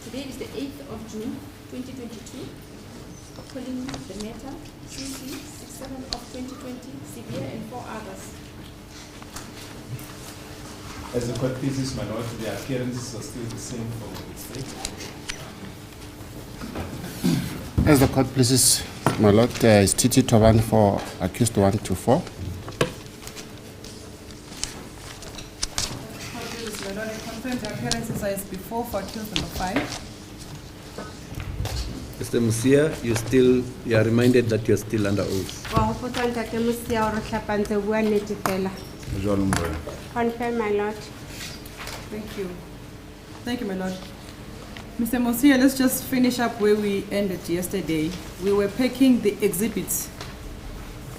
Today is the 8th of June, 2022. Calling the matter CC67 of 2020, severe and 4 others. As the court pleases, my lord, the appearances are still the same for the state. As the court pleases, my lord, is TT Toban for accused 1 to 4. My lord, I confirm the appearances are as before for accused number 5. Mr. Musia, you are reminded that you are still under oath. Confirm, my lord. Thank you. Thank you, my lord. Mr. Musia, let's just finish up where we ended yesterday. We were packing the exhibits.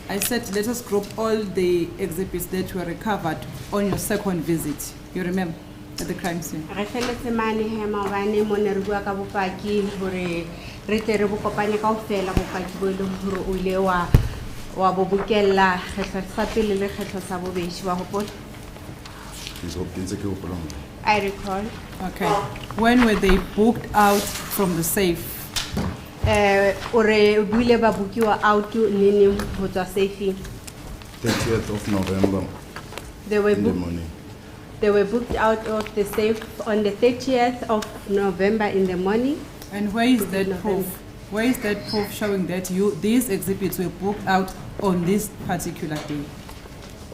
I said let us group all the exhibits that were recovered on your second visit. You remember, at the crime scene? I recall. Okay. When were they booked out from the safe? Ore buile ba bukiwa out nini ho tswa safe. 30th of November They were in the booked. morning. They were booked out of the safe on the 30th of November in the morning. And where is that November. proof? Where is that proof showing that these exhibits were booked out on this particular day?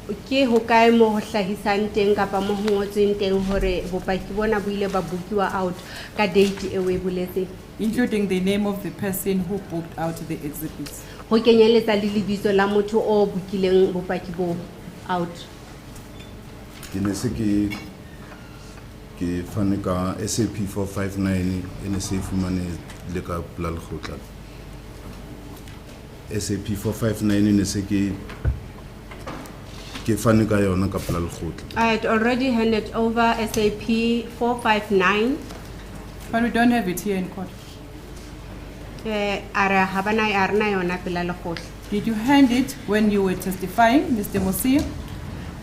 Ke ho kae mo ho hlahisang teng kapa mo ho ngotsweng teng hore bopaki bona bo ile ba bukiwa out ka date e we boletse, Including the name of the person who booked out the exhibits. ho kenyeletsa le lebitso la motho o bukileng bopaki bo out. Ke ne se ke fane ka SAP 459 ene se fumane le ka pla lekgotla. SAP 459 ene se ke fane ka yona ka pla lekgotla. I had already handed over SAP 459. But we don't have it here in court. Ara habana arna yona pela lekgotla. Did you hand it when you were testifying, Mr. Musia?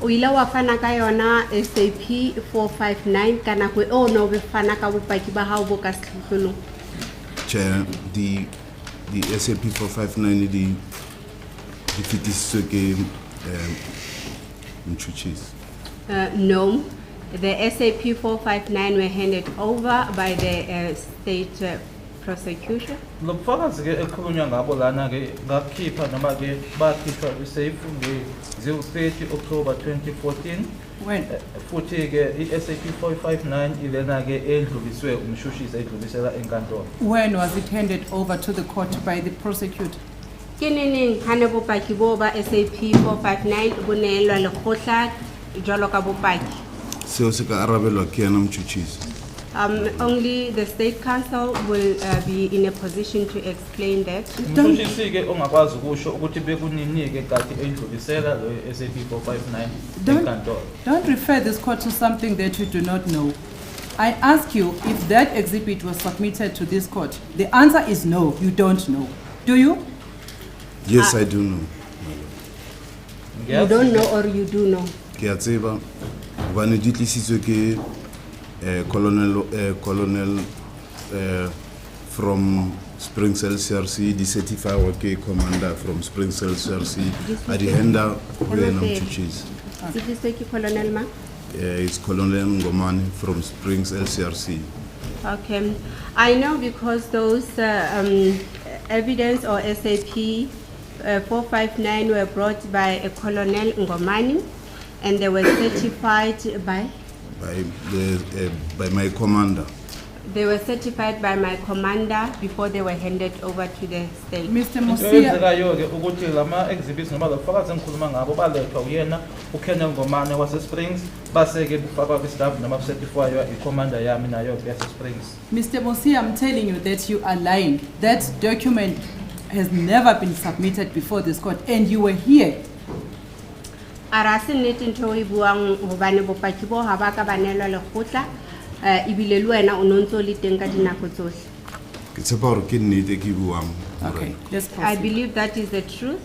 O ile wa fana ka yona SAP 459 kana kwe o no be fana ka bopaki ba hao bo ka sehlolo. Chair, the SAP 459 di fitisitswe ke Mchuchis. No, the SAP 459 were handed over by the state prosecution. Lobufakazi ke ekhulunywa ngabo lana ke ngakhipha noma ke bakhipha isafe nge-30 October 2014. When? Futhi ke i-SAP 459 ilena ke edluliswe umshushisi edlulisela enkantolo. When was it handed over to the court by the prosecutor? Ke neneng hane bopaki bo ba SAP 459 bo neelwa lekgotla jwalo ka bopaki. Seo se ka arabelwa ke yana Mchuchis. Only the state council will be in a position to explain that. Umshushisi ke ongakwazi ukusho ukuthi bekuninike kati edlulisela lo SAP 459 enkantolo. Don't refer this court to something that you do not know. I ask you if that exhibit was submitted to this court. The answer is no, you don't know. Do you? Yes, I do know. You don't know or you do know? Ke a tseba hobane di tlisitswe ke colonel from Springs LCRC, the certified ke commander from Springs LCRC at the henda ho yena Mchuchis. Sifiswe ke Colonel Ma? It's Colonel Ngomane from Springs LCRC. Okay, I know because those evidence or SAP 459 were brought by a Colonel Ngomane, and they were certified by My commander. They were certified by my commander before they were handed over to the state. Mr. Into Musia, eyenzekayo ke ukuthi lama exhibits noma lobufakazi engikhuluma ngabo balethwa uyena uKenneth Ngomane wase Springs base ke bufakwa kwistaff noma kucertifywa icommander yami nayo yase Springs. Mr. Musia, I'm telling you that you are lying. That document has never been submitted before this court, and you were here. Arase nnete ntho e buang hobane bopaki bo ha ba ka banelwa lekgotla ibile le wena o nontso le teng ka dinako tsohle. Ke tshepa hore ke nnete ke buang. Okay, let's I proceed. believe that is the truth.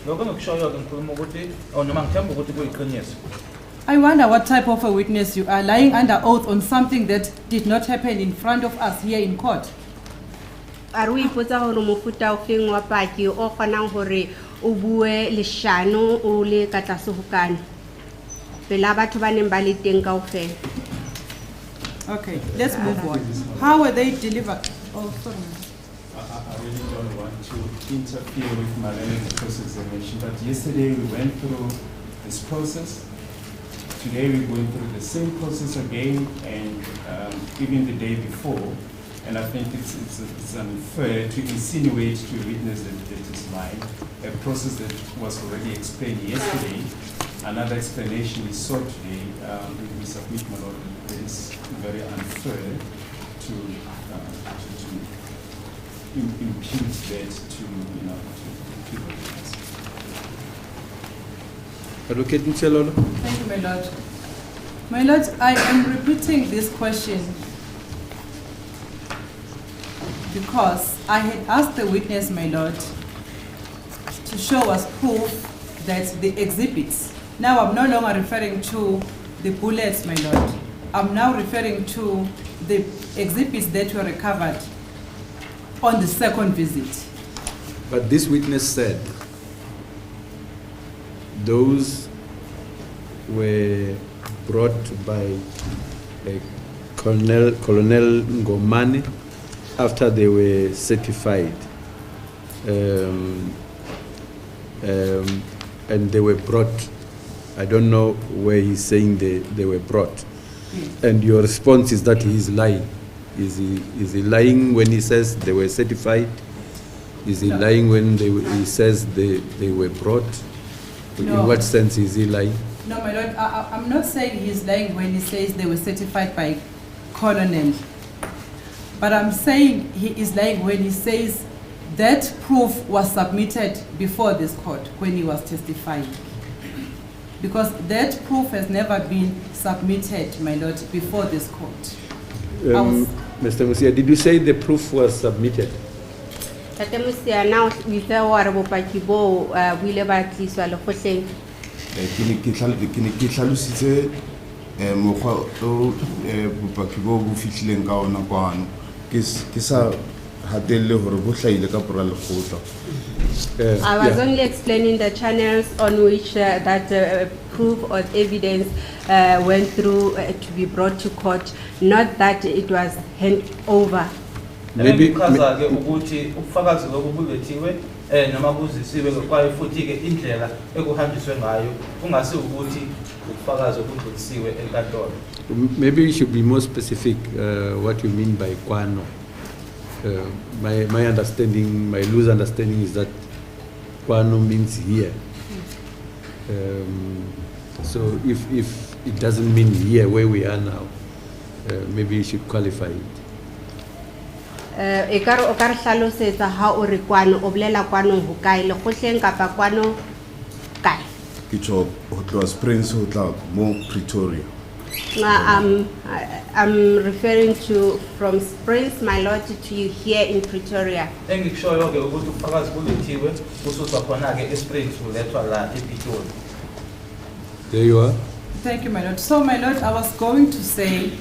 Lokho ngikushoyo ke ngikhuluma ukuthi noma ngithemba ukuthi kuyiqiniso. I wonder what type of a witness you are, lying under oath on something that did not happen in front of us here in court. Are we ipotsa hore mofuta o feng wa paki o kgonang hore o bue leshano o le ka tlase ho kana pela batho ba neng ba le teng kaofela? Okay, let's move on. How were they delivered? Oh, sorry. I really don't want to interfere with my learning cross-examination, but yesterday we went through this process. Today we're going through the same process again, and even the day before. And I think it's unfair to insinuate to a witness that it is lying. A process that was already explained yesterday, another explanation is sought today. We submit, my Lord, it is very unfair to impute that to the witness. Advocate Mchelolo. Thank you, my Lord. My Lord, I am repeating this question because I had asked the witness, my Lord, to show us proof that the exhibits, now I'm no longer referring to the bullets, my Lord. I'm now referring to the exhibits that were recovered on the second visit. But this witness said those were brought by Colonel Ngomane after they were certified, and they were brought. I don't know where he's saying they were brought. And your response is that he is lying. Is he lying when he says they were certified? Is he lying when he says they were brought? No. In what sense is he lying? No, my Lord, I'm not saying he's lying when he says they were certified by Colonel. But I'm saying he is lying when he says that proof was submitted before this court when he was testifying. Because that proof has never been submitted, my Lord, before this court. Mr. Musia, did you say the proof was submitted? Tate Musia, now we say wa re bopaki bo buile ba tliswa le kgotleng. Ke hlalositse mokgwa o bopaki bo bo fihlileng ka ona kwano ke sa hatelle hore bo hlaile ka pora lekgotla. I was only explaining the channels on which that proof or evidence went through to be brought to court, not that it was handed over. Maybe Kaza-ke ukuthi ubufakazi lobu bulethiwe noma buzisiwe kwaye futhi ke indlela ekuhanjiswe ngayo kungasi ukuthi ubufakazi obudlulisiwe enkantolo. maybe you should be more specific what you mean by kwano. My understanding, my loose understanding is that kwano means here. So if it doesn't mean here where we are now, maybe you should qualify it. E ka re o ka re hlalosetsa ha o re kwano o bolela kwano ho kae le kgotleng kapa kwano kae? Ke tlo ho tloha Springs ho tla mo Pretoria. I'm referring to from Springs, my Lord, to you here in Pretoria. Engikushoyo ke ukuthi ubufakazi bulethiwe kususwa khona ke eSprings kulethwa la ePitoli. There you are. Thank you, my Lord. So, my Lord, I was going to say,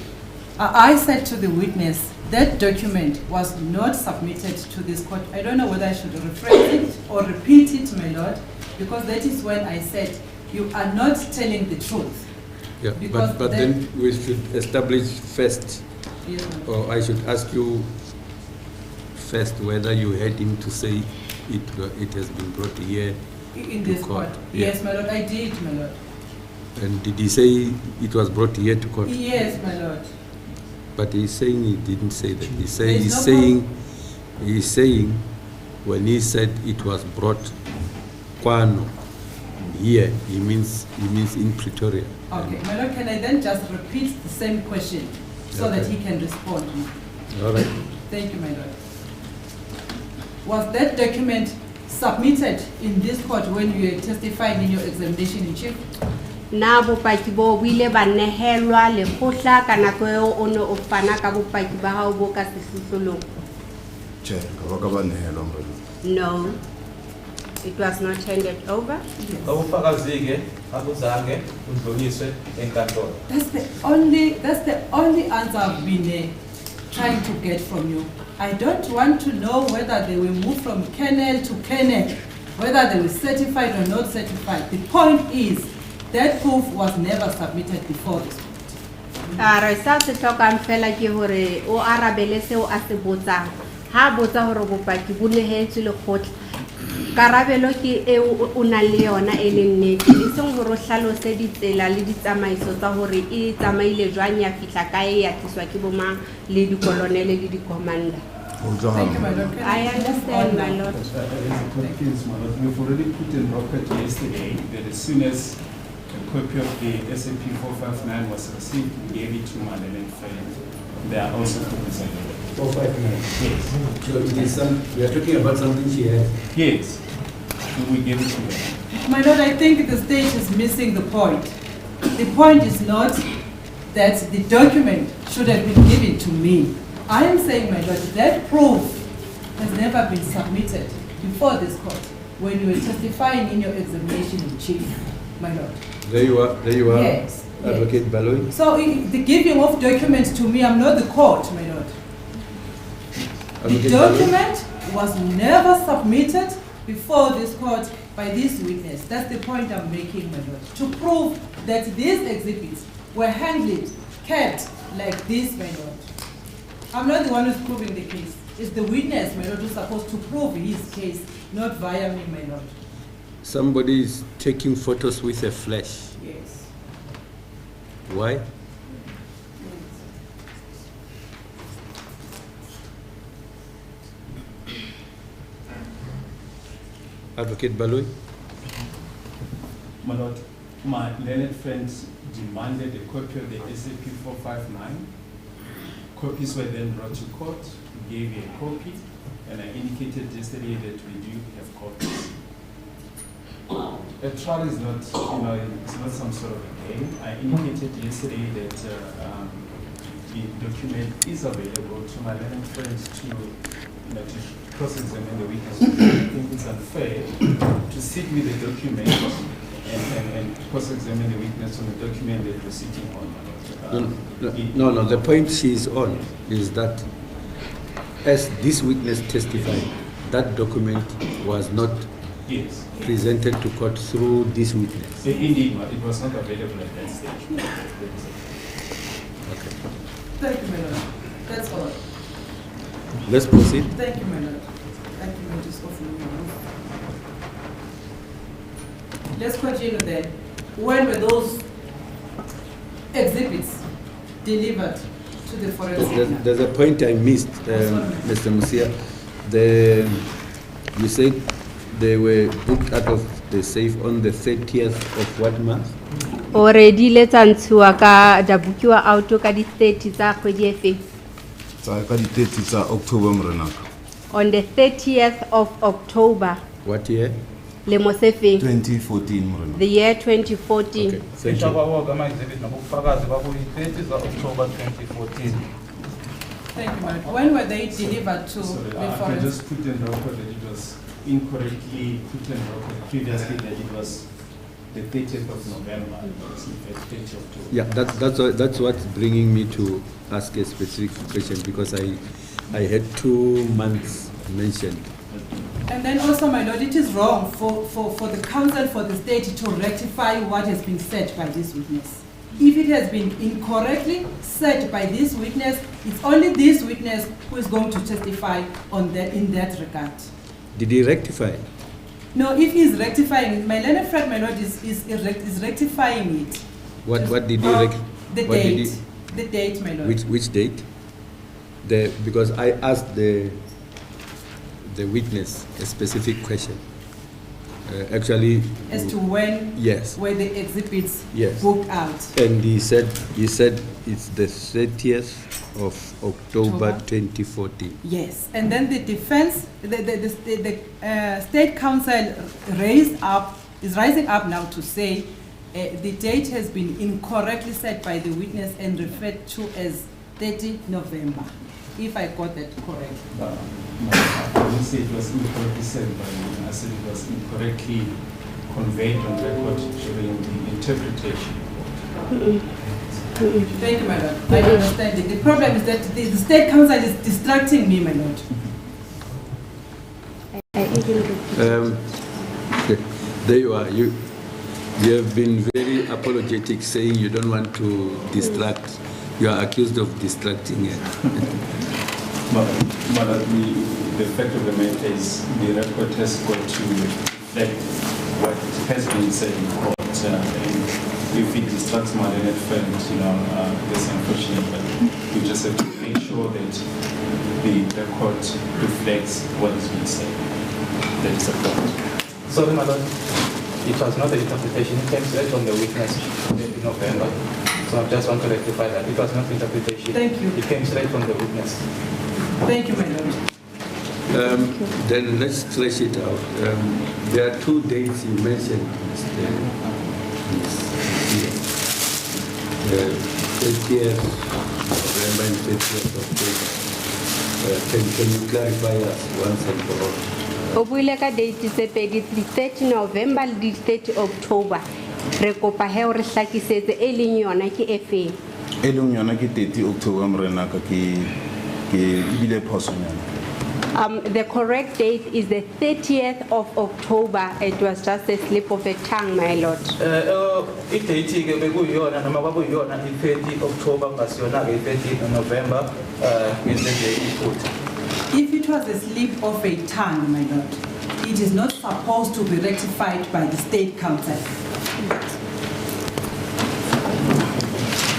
I said to the witness, that document was not submitted to this court. I don't know whether I should rephrase it or repeat it, my Lord, because that is when I said, you are not telling the truth. Yeah, Because but then we should establish first, Yes, my Lord. or I should ask you first whether you heard him to say it has been brought here. In to this court. Yeah. Yes, my Lord, I did, my Lord. And did he say it was brought here to court? Yes, my Lord. But he's saying he didn't say that. There's He's saying when he said it was brought kwano here, he means in Pretoria. Okay, my Lord, can I then just repeat the same question so that he can respond? All right. Thank you, my Lord. Was that document submitted in this court when you were testifying in your examination in chief? Na bopaki bo buile ba nehelwa lekgotla ka nako eo o ne o fana ka bopaki ba hao bo ka sehlohlolong? Che, ka ba ka ba nehelwa. No. It was not handed over. Ubufakazi-ke abuzange budluliswe enkantolo. That's the only answer I've been trying to get from you. I don't want to know whether they were moved from kernel to kernel, whether they were certified or not certified. The point is that proof was never submitted before this. Re sa se tlhokang fela ke hore o arabele seo a se botsang. Ha botsa hore bopaki bo nehetswe lekgotla. Karabelo ke e o na le yona e leng nnete. E seng hore o hlalose ditsela le ditsamaiso tsa hore e tsamaile jwang ya fihla kae ya tliswa ke bomang le dikolonele le di-commander. Thank you, my Lord. I understand, my Lord. We've already put in record yesterday that as soon as a copy of the SAP 459 was received, we gave it to Madeleine Friend. They are also copies available. 459. Yes. So it is we are talking about something she has. Yes. We gave it to her. My Lord, I think the state is missing the point. The point is not that the document should have been given to me. I am saying, my Lord, that proof has never been submitted before this court when you were testifying in your examination in chief, my Lord. There you are. Yes. Advocate Baloy. So the giving of documents to me, I'm not the court, my Lord. The document was never submitted before this court by this witness. That's the point I'm making, my Lord. To prove that these exhibits were handled, kept like this, my Lord. I'm not the one who's proving the case. It's the witness, my Lord, who's supposed to prove his case, not via me, my Lord. Somebody is taking photos with a flash. Yes. Why? Advocate Baloy. My Lord, my learned friends demanded a copy of the SAP 459. Copies were then brought to court. We gave you a copy, and I indicated yesterday that we do have copies. A trial is not, it's not some sort of a game. I indicated yesterday that the document is available to my learned friends to cross-examine the witness. I think it's unfair to sit with the document and cross-examine the witness on the document that we're sitting on. No, the point she is on is that as this witness testified, that document was not presented to court through this witness. Indeed, it was not available at that stage. Okay. Thank you, my Lord. That's all. Let's proceed. Thank you, my Lord. Thank you, Majesty. Let's continue then. When were those exhibits delivered to the forensic? There's a point I missed, Mr. Musia. You said they were booked out of the safe on the 30th of what month? Already let's answer ka da bukiwa auto ka di 30 tsa kgwedi e feng. Tsa ka di 30 tsa October morenaka. On the 30th of October. What year? Lemo se feng. 2014 morenaka. The year 2014. Okay, thank you. October 2014. Thank you, Madam. When were they delivered to the I forensic? just put in record that it was incorrectly put in record previously that it was the 30th of November. It's in fact 30th of October. Yeah, that's what's bringing me to ask a specific question, because I had 2 months mentioned. And then also, my Lord, it is wrong for the counsel for the state to rectify what has been said by this witness. If it has been incorrectly said by this witness, it's only this witness who is going to testify on that in that regard. Did he rectify? No, if he's rectifying it, my learned friend, my Lord, is rectifying it. What did he rectify? The date, my Lord. Which date? Because I asked the witness a specific question. Actually, as to when were the exhibits booked out. And he said it's the 30th of October 2014. Yes, and then the defense, the state counsel is rising up now to say the date has been incorrectly set by the witness and referred to as 30 November. if I got that correct. I didn't say it was incorrectly said by you. I said it was incorrectly conveyed on record during the interpretation. Thank you, my lord. I understand it. The problem is that the state council is distracting me, my lord. There you are. You have been very apologetic, saying you don't want to distract. You are accused of distracting it. But the fact of the matter is the record has got to reflect what has been said in court. And if it distracts more than a friend, that's unfortunate. But we just have to make sure that the record reflects what has been said. That is a fact. Sorry, my lord. It was not an interpretation. It came straight from the witness in November. So I just want to rectify that. It was not interpretation. Thank you. It came straight from the witness. Thank you, my lord. Then let's flesh it out. There are 2 dates you mentioned. The 30th November and 30th October. Can you clarify us once and for all? Obuile date tse pedi 30 November le 30 October. Re kopa he re hlakisetse e leng yona ke efe. E leng yona ke 30 October morena ka ke bile phosonyana. The correct date is the 30th of October. It was just a slip of a tongue, my lord. I-date ke bekuyiyona noma kwakuyiyona i-30 October ngasiyona ke 30 November ngendlela iphutha. If it was a slip of a tongue, my lord, it is not supposed to be rectified by the state council.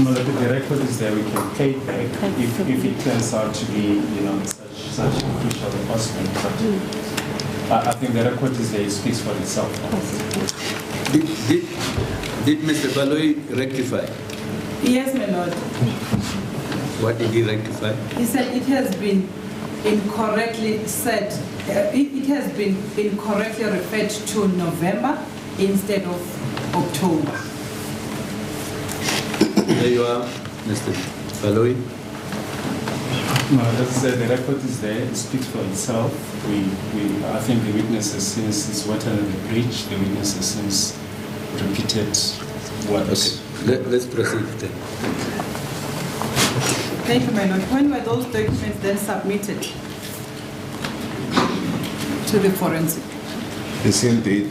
No, the record is there. We can pay it back if it turns out to be, such a crucial aspect. But I think the record is there. It speaks for itself. Did Mr. Baloi rectify? Yes, my lord. What did he rectify? He said it has been incorrectly said. It has been incorrectly referred to November instead of October. There you are, Mr. Baloi. No, that's the record is there. It speaks for itself. I think the witness has since it's water under the bridge. The witness has since repeated what. Okay. Let's proceed then. Thank you, my lord. When were those documents then submitted to the forensic? The same date.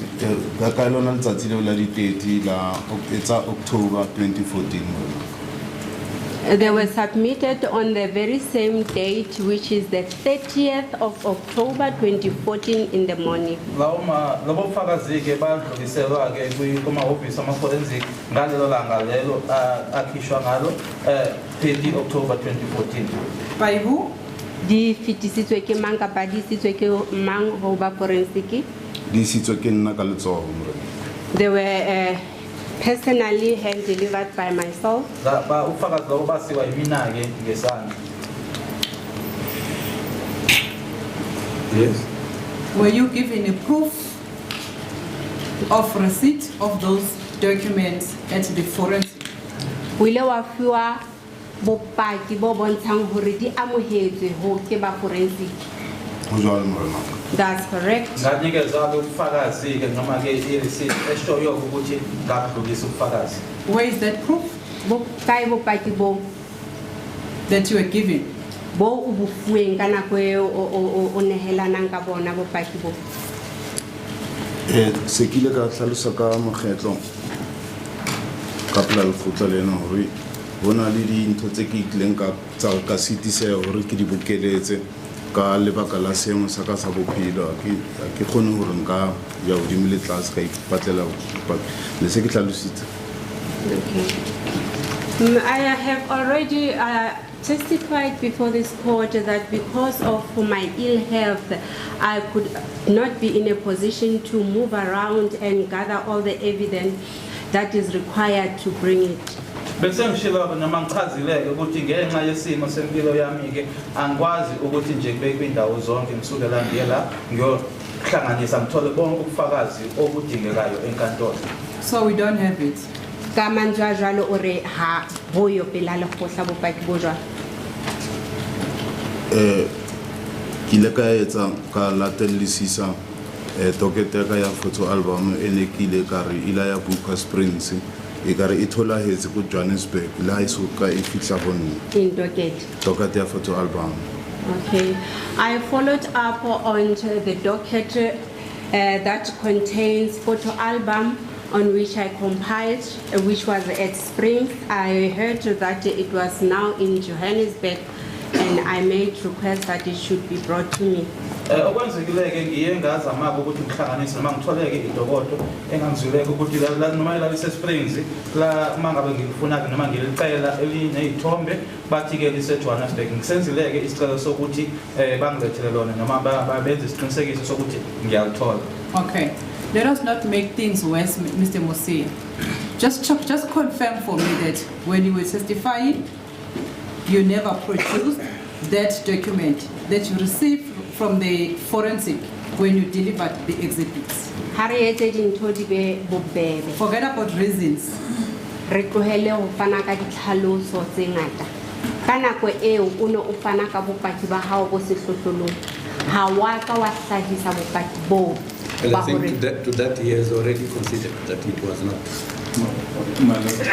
Ka lona letsatsi leo la di-30 la it's October 2014. They were submitted on the very same date, which is the 30th of October 2014 in the morning. Labo bufakazi ke badluliselwa ke kuma-office ama-forensic ngalelo langa lelo akhishwa ngalo 30 October 2014. By who? Di fetisitswe ke mang kapa di isitswe ke mang ho ba forensic? Di isitswe ke nna ka letsoho morena. They were personally hand delivered by myself. Ufakazi lobo basiwa yimina ke ngesandla. Yes. Were you given a proof of receipt of those documents at the forensic? Wile wa fiwa bopaki bo bontshang hore di amohetswe ho ke ba forensic. Ho jwalo morena. That's correct. Nganikezwa ke ubufakazi ke noma ke i-receipt eshoyo ukuthi ngakudlulisa ubufakazi. Where is that proof Kai bopaki bo that you were given? Bo ubufueng kana ko o nehelanang ka bona bopaki bo. Se kile ka hlalosa ka mokgetlo ka pela lekgotla lena hore bona le dintho tse ke itleng ka tsa ka sitise hore ke di bokeletse ka lebaka la seemo sa ka sa bophelo ke kgone hore nka ya hodimo le tlase ka ipatlela le se ke hlalositse. Okay. I have already testified before this court that because of my ill health, I could not be in a position to move around and gather all the evidence that is required to bring it. Besengishilo noma ngichazileke ukuthi ngenxa yesimo sempilo yami ke angikwazi ukuthi nje kubeke indawo zonke ngisuke la ngiye la ngiyohlanganisa ngithole bonke ubufakazi obudingekayo enkantolo. So we don't have it. Ka mantswe a jwalo o re ha boyo pela lekgotla bopaki bo jwalo. Kile ka etsa ka latellisisa tokete ka ya photo album ene kile ka re ila ya Buka Springs e ka re ithola hetse ku Johannesburg la iso ka e fitla hone in tokete ya photo album. Okay, I followed up on the docket that contains photo album on which I compiled, which was at Springs. I heard that it was now in Johannesburg, and I made request that it should be brought to me. Okwenzekileke ngiye ngazama ukuthi ngihlanganise noma ngitholeke idokodo engangizwileke ukuthi la noma la Springs la mangabe ngilifuna noma ngilicela elinezithombe bathi ke lise Johannesburg ngisenzileke isicelo sokuthi bangilethele lona noma babenze isiqinisekiso sokuthi ngiyalithola. Okay, let us not make things worse, Mr. Mosia. Just confirm for me that when you were testifying, you never produced that document that you received from the forensic when you delivered the exhibits. Forget about reasons. Well, I think to that he has already considered that it was not. My Lord,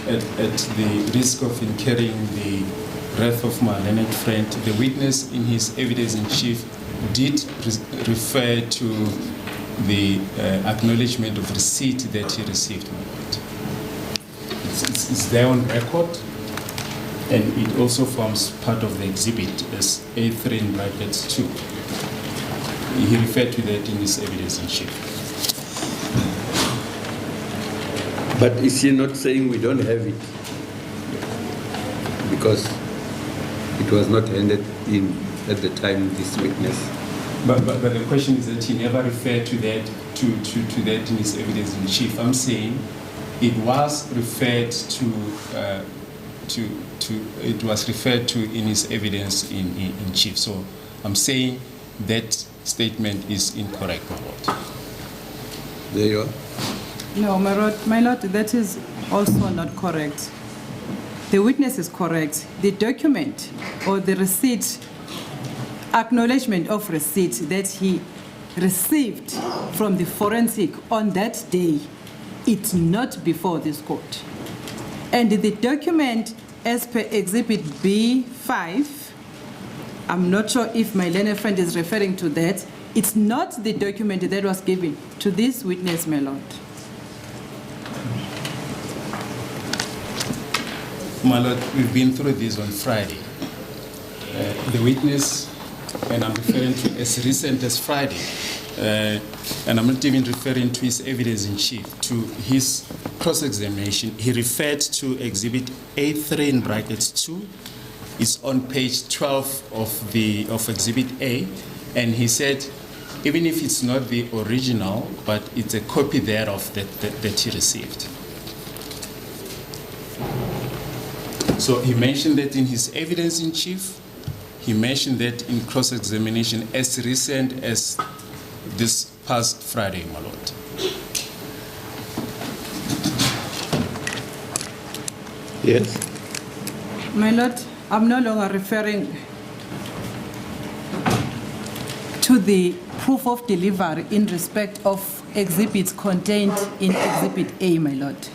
at the risk of incurring the wrath of my learned friend, the witness in his evidence in chief did refer to the acknowledgement of receipt that he received, my Lord. It's there on record, and it also forms part of the exhibit as A3 in brackets 2. He referred to that in his evidence in chief. But is he not saying we don't have it? Because it was not handed in at the time this witness. But the question is that he never referred to that to that in his evidence in chief. I'm saying it was referred it was referred to in his evidence in chief. So I'm saying that statement is incorrect, my Lord. There you are. No, my Lord, that is also not correct. The witness is correct. The document or the receipt, acknowledgement of receipt that he received from the forensic on that day, it's not before this court. And the document as per Exhibit B5, I'm not sure if my learned friend is referring to that. It's not the document that was given to this witness, my Lord. My Lord, we've been through this on Friday. The witness, and I'm referring to as recent as Friday, and I'm not even referring to his evidence in chief, to his cross-examination, he referred to Exhibit A3 in brackets 2. It's on page 12 of Exhibit A, and he said, even if it's not the original, but it's a copy thereof that he received. So he mentioned that in his evidence in chief, he mentioned that in cross-examination as recent as this past Friday, my Lord. Yes. My Lord, I'm no longer referring to the proof of delivery in respect of exhibits contained in Exhibit A, my Lord.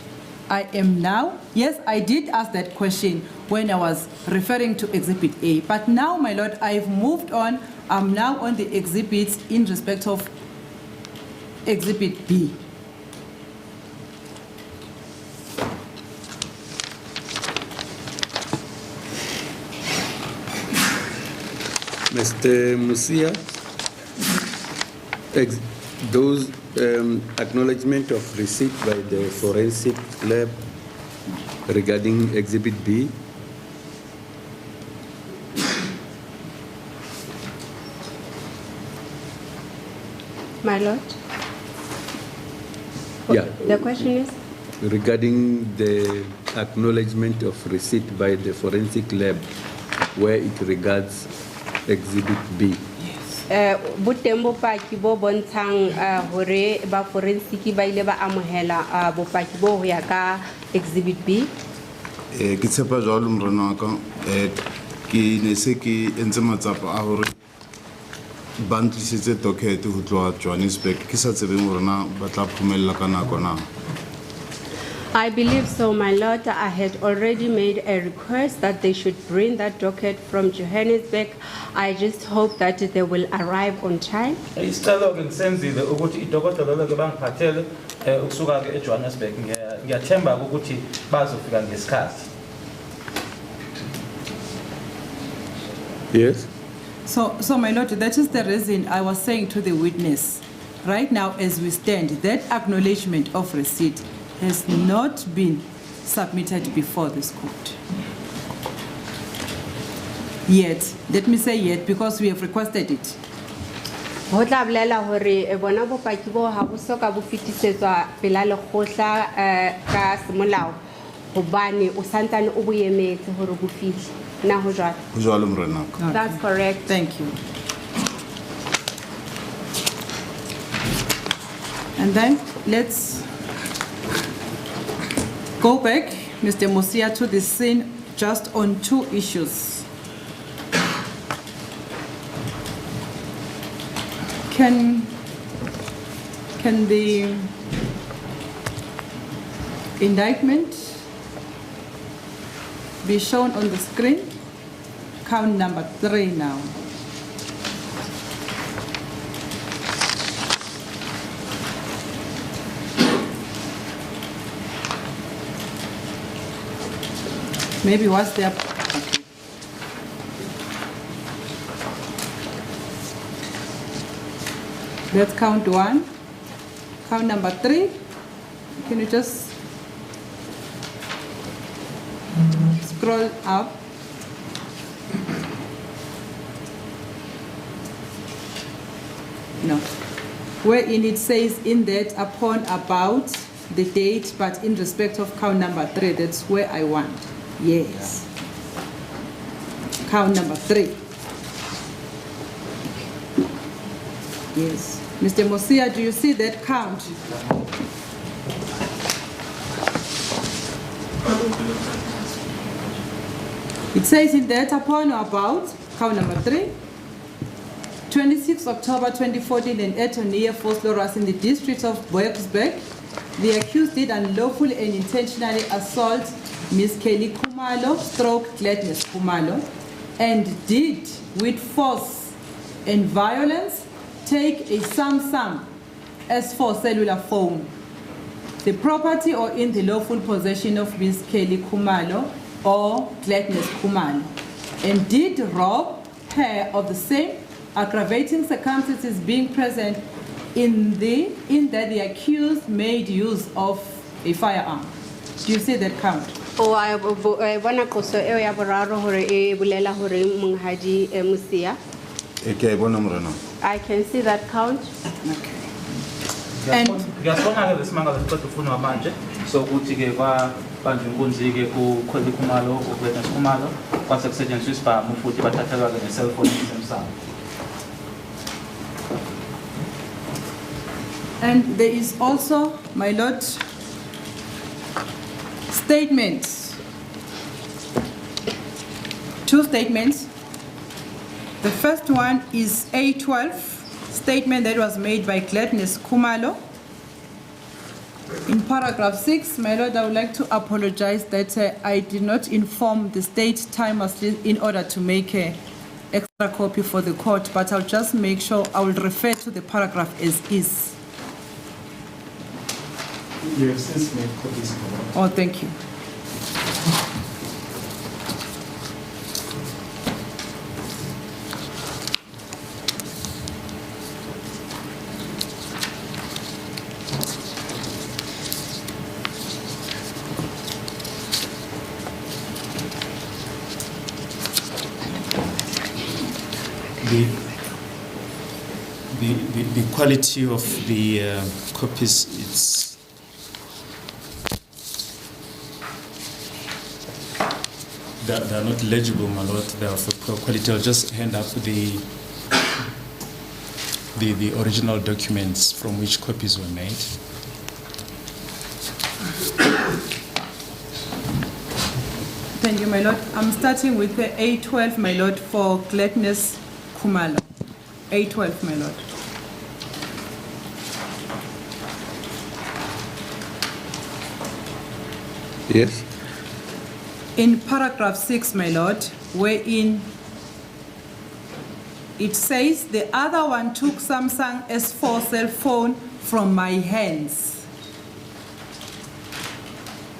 I am now, yes, I did ask that question when I was referring to Exhibit A, but now, my Lord, I've moved on. I'm now on the exhibits in respect of Exhibit B. Mr. Musia, those acknowledgement of receipt by the forensic lab regarding Exhibit B. My Lord? Yeah. The question is? Regarding the acknowledgement of receipt by the forensic lab where it regards Exhibit B. Butembo paki bo bontang hore ba forensic ba ile ba amohela bopaki bo ho ya ka Exhibit B. Ke tshepa jalo mrona ka ke ne se ke entse matsapa a hore ba ntlisitse docket ho tloha Johannesburg ke sa tsebeng hore na ba tla phomella ka nako na. I believe so, my lord. I had already made a request that they should bring that docket from Johannesburg. I just hope that they will arrive on time. Isicelo-ke ngisenzile ukuthi idokotela lelo bangiphathele ukusuka-ke eJohannesburg. Ngiyathemba ukuthi bazofika ngesikhathi. Yes? So my lord, that is the reason I was saying to the witness, right now as we stand, that acknowledgement of receipt has not been submitted before this court. Yet, let me say yet, because we have requested it. Ho tla bolela hore bona bopaki bo ha bo soka bo fetisetswa pela lekgotla ka semolao hobane o santsane o boemetse hore bo fihle na ho jwalo. Ho jwalo morena. That's correct. Thank you. And then let's go back, Mr. Mosia, to the scene just on 2 issues. Can the indictment be shown on the screen? Count number 3 now. Maybe what's there? Okay. Let's count 1. Count number 3. Can you just scroll up? No. Wherein it says in that upon about the date, but in respect of count number 3, that's where I want. Yes. Count number 3. Yes. Mr. Mosia, do you see that count? It says in that upon or about, count number 3, 26 October 2014 and at or near Fort Loras in the district of Boksburg, the accused did unlawfully and intentionally assault Ms. Kelly Kumalo, stroke Gladness Kumalo, and did with force and violence take a Samsung S4 cellular phone, the property or in the lawful possession of Ms. Kelly Kumalo or Gladness Kumalo, and did rob her of the same, aggravating circumstances being present in that the accused made use of a firearm. Do you see that count? Bona qoso eo ya boraro hore e bolela hore monghadi Mosia. Okay, bona morena. I can see that count. Okay. And Ngiyasibona-ke lesimanga lesiqeda ufunwa manje sokuthi-ke kwabanjwa inkunzi-ke kukhweli Khumalo, uGladness Khumalo, kwase kusetshenziswa isibhamu futhi bathathelwa-ke ne-cellphone semsamo. And there is also, my lord, statements. 2 statements. The first one is A12, statement that was made by Gladness Khumalo. In paragraph 6, my lord, I would like to apologize that I did not inform the state timeously in order to make an extra copy for the court, but I'll just make sure I will refer to the paragraph as is. You have since made copies for that. Oh, thank you. The quality of the copies, they're not legible, my lord. They're of a poor quality. I'll just hand up the original documents from which copies were made. Thank you, my lord. I'm starting with the A12, my lord, for Gladness Kumalo. A12, my lord. Yes. In paragraph 6, my lord, wherein it says the other one took Samsung S4 cell phone from my hands.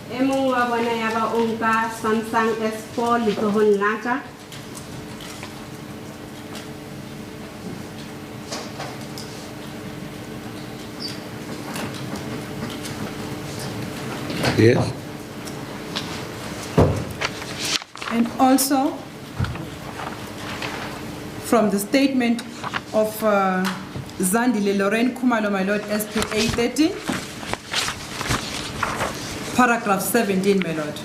E mong wa bona ya ba o nka Samsung S4 letsohong la ka. Yes. And also, from the statement of Zandile Lorraine Kumalo, my lord, SP 813, paragraph 17, my lord.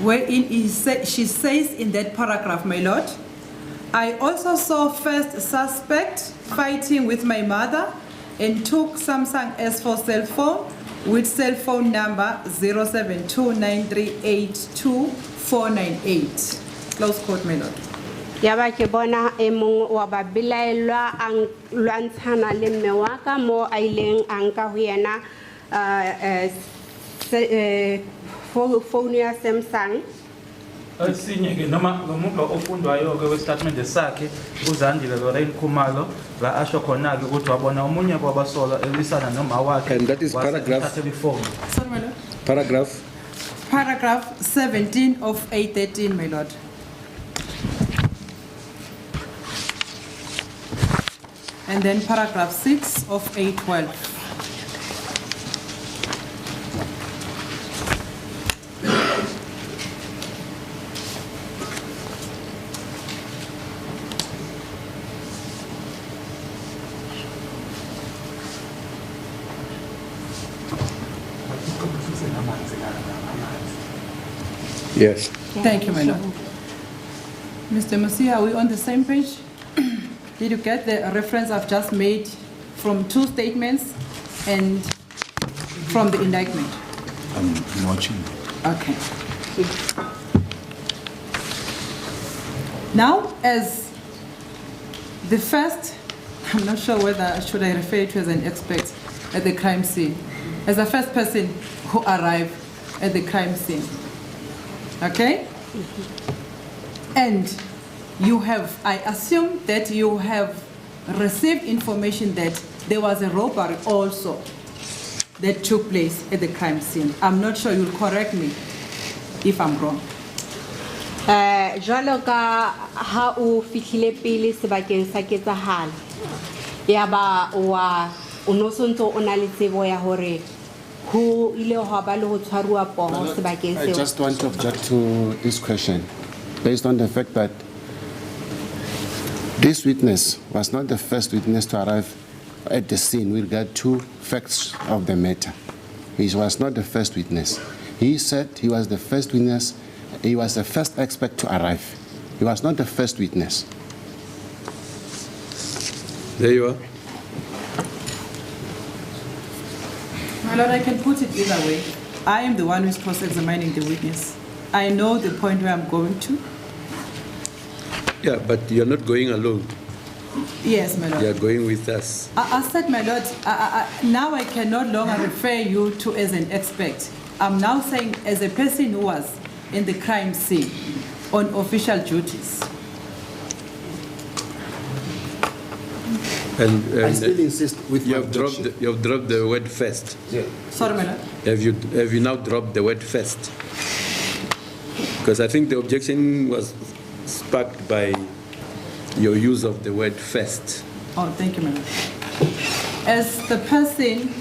Wherein she says in that paragraph, my lord, I also saw first suspect fighting with my mother and took Samsung S4 cell phone with cell phone number 0729382498. Close quote, my lord. Ya ba ke bona e mong wa ba bilaelwa ang lwantshana le mme wa ka mo a ileng a nka ho yena phone ya Samsung. Esinye ke noma ngomuntu ofundwayo ke westatement sakhe uZandile Lorraine Khumalo la asho khona ke ukuthi wabona omunye kwabasola elisana noma wakhe. And that is paragraph. Sorry, my lord. Paragraph. Paragraph 17 of 813, my lord. And then paragraph 6 of 812. Yes. Thank you, my lord. Mr. Musia, are we on the same page? Did you get the reference I've just made from two statements and from the indictment? I'm watching. Okay. Now, as the first, I'm not sure whether should I refer to as an expert at the crime scene, as the first person who arrived at the crime scene. Okay? And you have, I assume that you have received information that there was a robbery also that took place at the crime scene. I'm not sure, you'll correct me if I'm wrong. Jwalo ka ha o fihlile pele sebakeng sa ketsahalo ya ba wa o no sontso o na le tsebo ya hore ho ile ho ba le ho tshwaruwa poho sebakeng I seo. just want to object to this question based on the fact that this witness was not the first witness to arrive at the scene with regard to facts of the matter. He was not the first witness. He said he was the first witness. He was the first expert to arrive. He was not the first witness. There you are. My lord, I can put it either way. I am the one who is cross-examining the witness. I know the point where I'm going to. Yeah, but you're not going alone. Yes, my lord. You're going with us. I said, my lord, now I can no longer refer you to as an expert. I'm now saying as a person who was in the crime scene on official duties. I still insist with my you've dropped the word first. Yeah. Sorry, my lord. Have you now dropped the word first? Because I think the objection was sparked by your use of the word first. Oh, thank you, my lord. As the person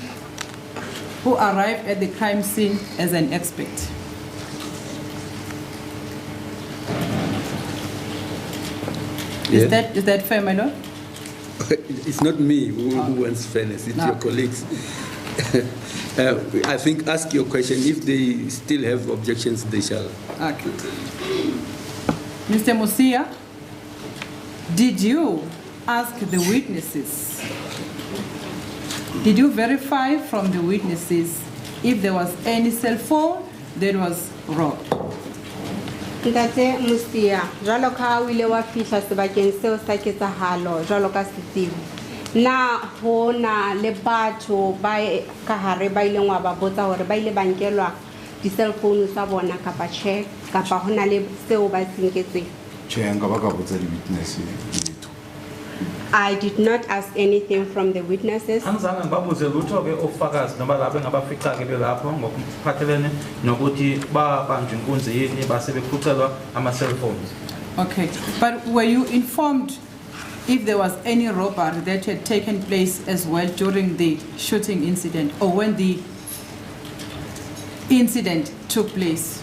who arrived at the crime scene as an expert. Yeah. Is that fair, my lord? It's not me who wants fairness, it's No. your colleagues. I think ask your question. If they still have objections, they shall. Okay. Mr. Musia, did you ask the witnesses Did you verify from the witnesses if there was any cell phone that was robbed? Ntate Musia, jwalo ka o ile wa fihla sebakeng seo sa ketsahalo jwalo ka setsebi. Na hona le batho ba ka hare ba ileng wa ba botsa hore ba ile ba nkelwa di cell phone tsa bona kapa check kapa hona le seo ba se nketseng? Tjhe, nka ba ka botsa di-witness letho. I did not ask anything from the witnesses. Angizange ngibabuze lutho ke ofakazi noma labo engabafica ke belapho ngokuphathelene nokuthi babanjwe inkunzi yini base bephucelwa ama cell phones. Okay, but were you informed if there was any robbery that had taken place as well during the shooting incident or when the incident took place?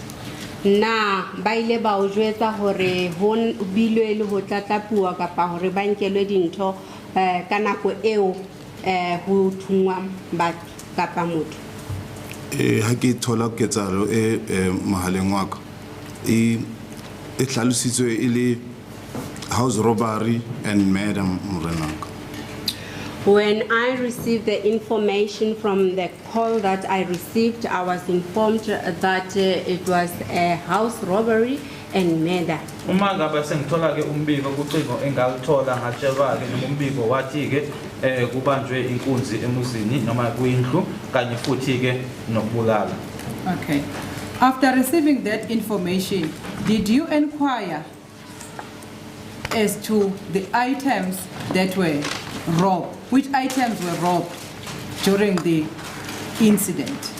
Na ba ile ba o jwetsa hore ho bilwe le ho tlatlapuwa kapa hore ba nkelwe dintho ka nako eo ho thungwa batho kapa motho? Ha ke thola ketsahalo mohaleng wa ka e hlalositswe e le house robbery and murder morenaka. When I received the information from the call that I received, I was informed that it was a house robbery and murder. Uma ngabe sengithola ke umbiko kucingo engalithola ngatshelwa ke nombiko wathi ke kubanjwe inkunzi emuzini noma kuyindlu kanye futhi ke nokubulala. Okay. After receiving that information, did you inquire as to the items that were robbed? Which items were robbed during the incident?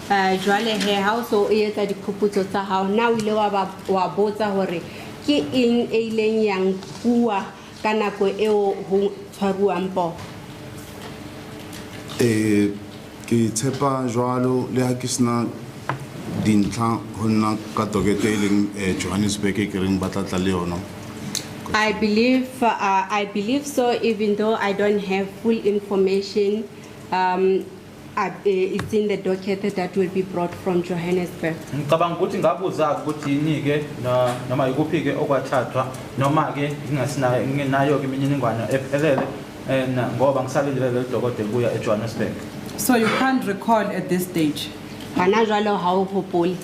Jwale he ha o so e etsa diphuputso tsa hao na o ile wa botsa hore ke eng e ileng yang bua ka nako eo ho tshwaruwang po? Ke tshepa jwalo le ha ke sena dintlha ho nna ka toketo e leng Johannesburg e ke reng ba tla tla le yona. I believe so, even though I don't have full information. It's in the docket that will be brought from Johannesburg. Ngicabanga ukuthi ngabuza ukuthi yini ke noma ikuphi ke okwathathwa noma ke nginayo ke imininingwane ephelele ngoba ngisalindele le dokotela kuya eJohannesburg. So you can't recall at this stage? Hana jwalo ha o hopole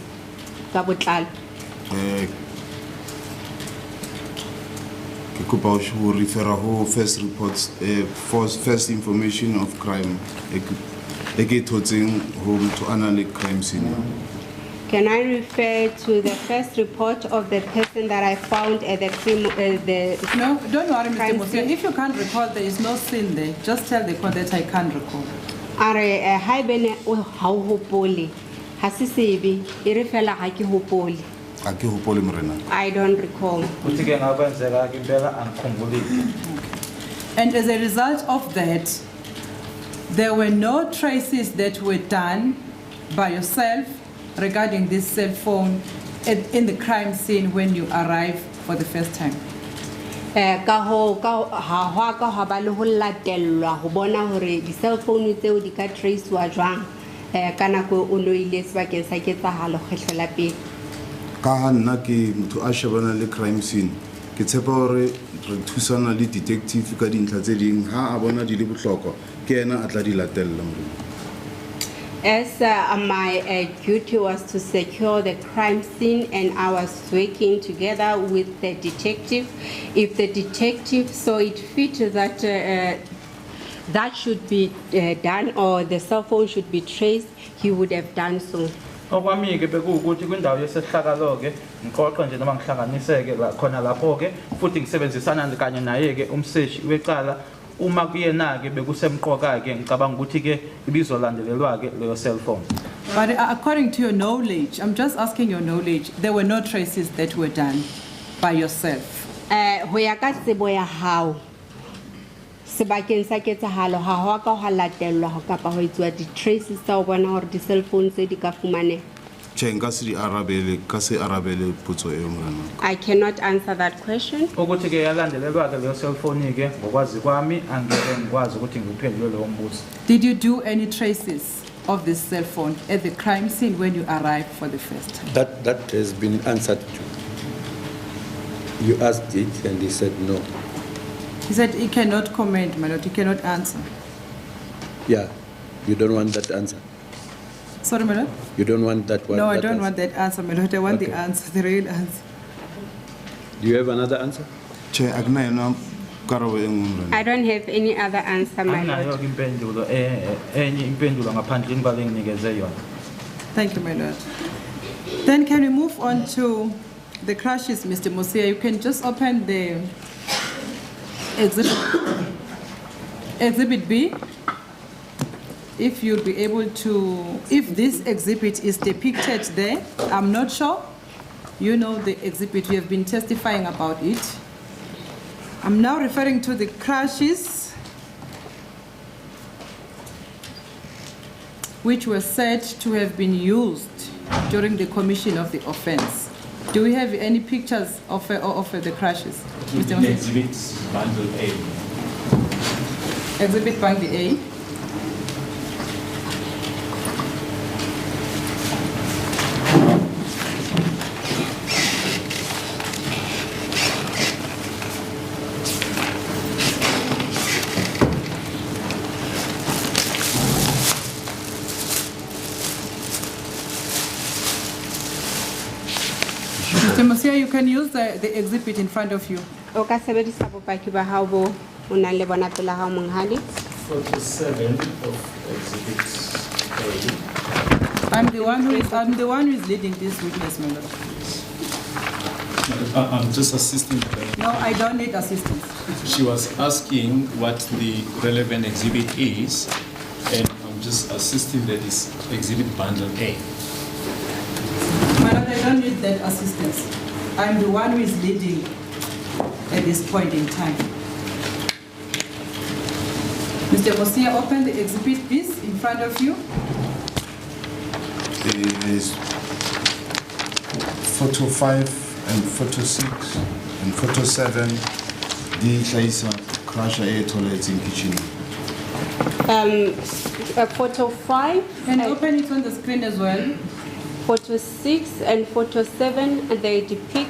ka botlalo. Kupa ho refer ho first reports first information of crime e ke thotseng ho to analyze crime scene. Can I refer to the first report of the person that I found at the No, don't worry, Mr. crime Musia. scene? If you can't recall, there is no sin there. Just tell the court that I can't recall. Are ha bene o ha o hopole ha se sebe e re fela ha ke hopole. A ke hopole morena. I don't recall. Ukuthi ke ngakwenzeka ke impela angikhumbulile. And as a result of that, there were no traces that were done by yourself regarding this cell phone in the crime scene when you arrived for the first time. Ka ba le ho latellwa ho bona hore di cell phone tseo di ka tracewa jwang ka nako o no ile sebakeng sa ketsahalo kgetlo la pele. Ka ha nna ke motho a shebana le crime scene ke tshepa hore re thusana le detective ka dintlha tse ding ha a bona di le bohlokwa ke ena a tla di latella morena. As my duty was to secure the crime scene and I was working together with the detective, if the detective saw it fit that that should be done or the cell phone should be traced, he would have done so. Okwami ke bekuwukuthi kwindawo yesehlakalo ke ngixoxe nje noma ngihlanganiseke la khona lapho ke futhi ngisebenzisana kanye naye ke umseshi wecala uma kuyena ke bekusemqoka ke ngicabanga ukuthi ke ibizolandelelwa ke leyo cell phone. But according to your knowledge, I'm just asking your knowledge, there were no traces that were done by yourself. Ho ya ka tsebo ya hao sebakeng sa ketsahalo ha ho ka ho latellwa ho kapa ho etswa di traces tsa ho bona hore di cell phone tse di ka fumaneha? Tjhe, nka se di arabele ka se arabele potso eo morena. I cannot answer that question. Ukuthi ke yalandelelwa ke leyo cell phone ke ngokwazi kwami angeke ngikwazi ukuthi ngiphendule lo mbuzo. Did you do any traces of this cell phone at the crime scene when you arrived for the first time? That has been answered to. You asked it and he said no. He said he cannot comment, my lord, he cannot answer. Yeah, You don't want that answer? Sorry, my lord? You don't want that one? No, I that don't answer? want that answer, my lord. I want the Okay. answer, the real answer. Do you have another answer? Che, akuna yena karabo e nngwe Morena. I don't have any other answer, my lord. Anginayo-ke impendulo enye impendulo ngaphandle kwale enginikeze yona. Thank you, my lord. Then can we move on to the crashes, Mr. Mosia? You can just open the exhibit B. If you'll be able to, if this exhibit is depicted there, I'm not sure. You know the exhibit, we have been testifying about it. I'm now referring to the crashes which were said to have been used during the commission of the offense. Do we have any pictures of the crashes? Mr. Mosia? Exhibit bundle A. Exhibit Bundle A. Mr. Mosia, you can use the exhibit in front of you. O ka sebedisa bopaki ba hao bo o nang le bona pela hao monghadi. 47 of exhibit A. I'm the one who is leading this witness, my lord. I'm just assisting her. No, I don't need assistance. She was asking what the relevant exhibit is, and I'm just assisting that is exhibit bundle A. My lord, I don't need that assistance. I'm the one who is leading at this point in time. Mr. Mosia, open the exhibit piece in front of you. Is photo 5 and photo 6 and photo 7 di hlahisa crusher e tholetseng kitchen. Photo 5, Can you open it on the screen as well? photo 6 and photo 7, and they depict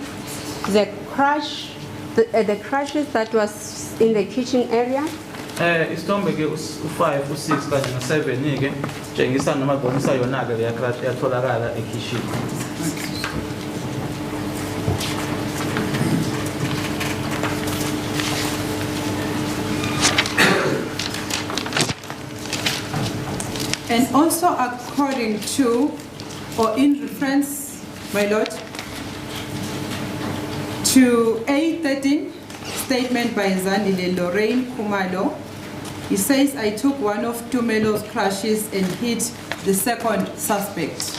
the crash, the crashes that was in the kitchen area. Isithombe ke u5 u6 kanye no7 ke tshengisa noma bonisa yona ke le crash yatholakala ekitchen. And also according to, or in reference, my lord, to A13 statement by Zandile Lorraine Kumalo, he says, I took one of Tumelo's crashes and hit the second suspect.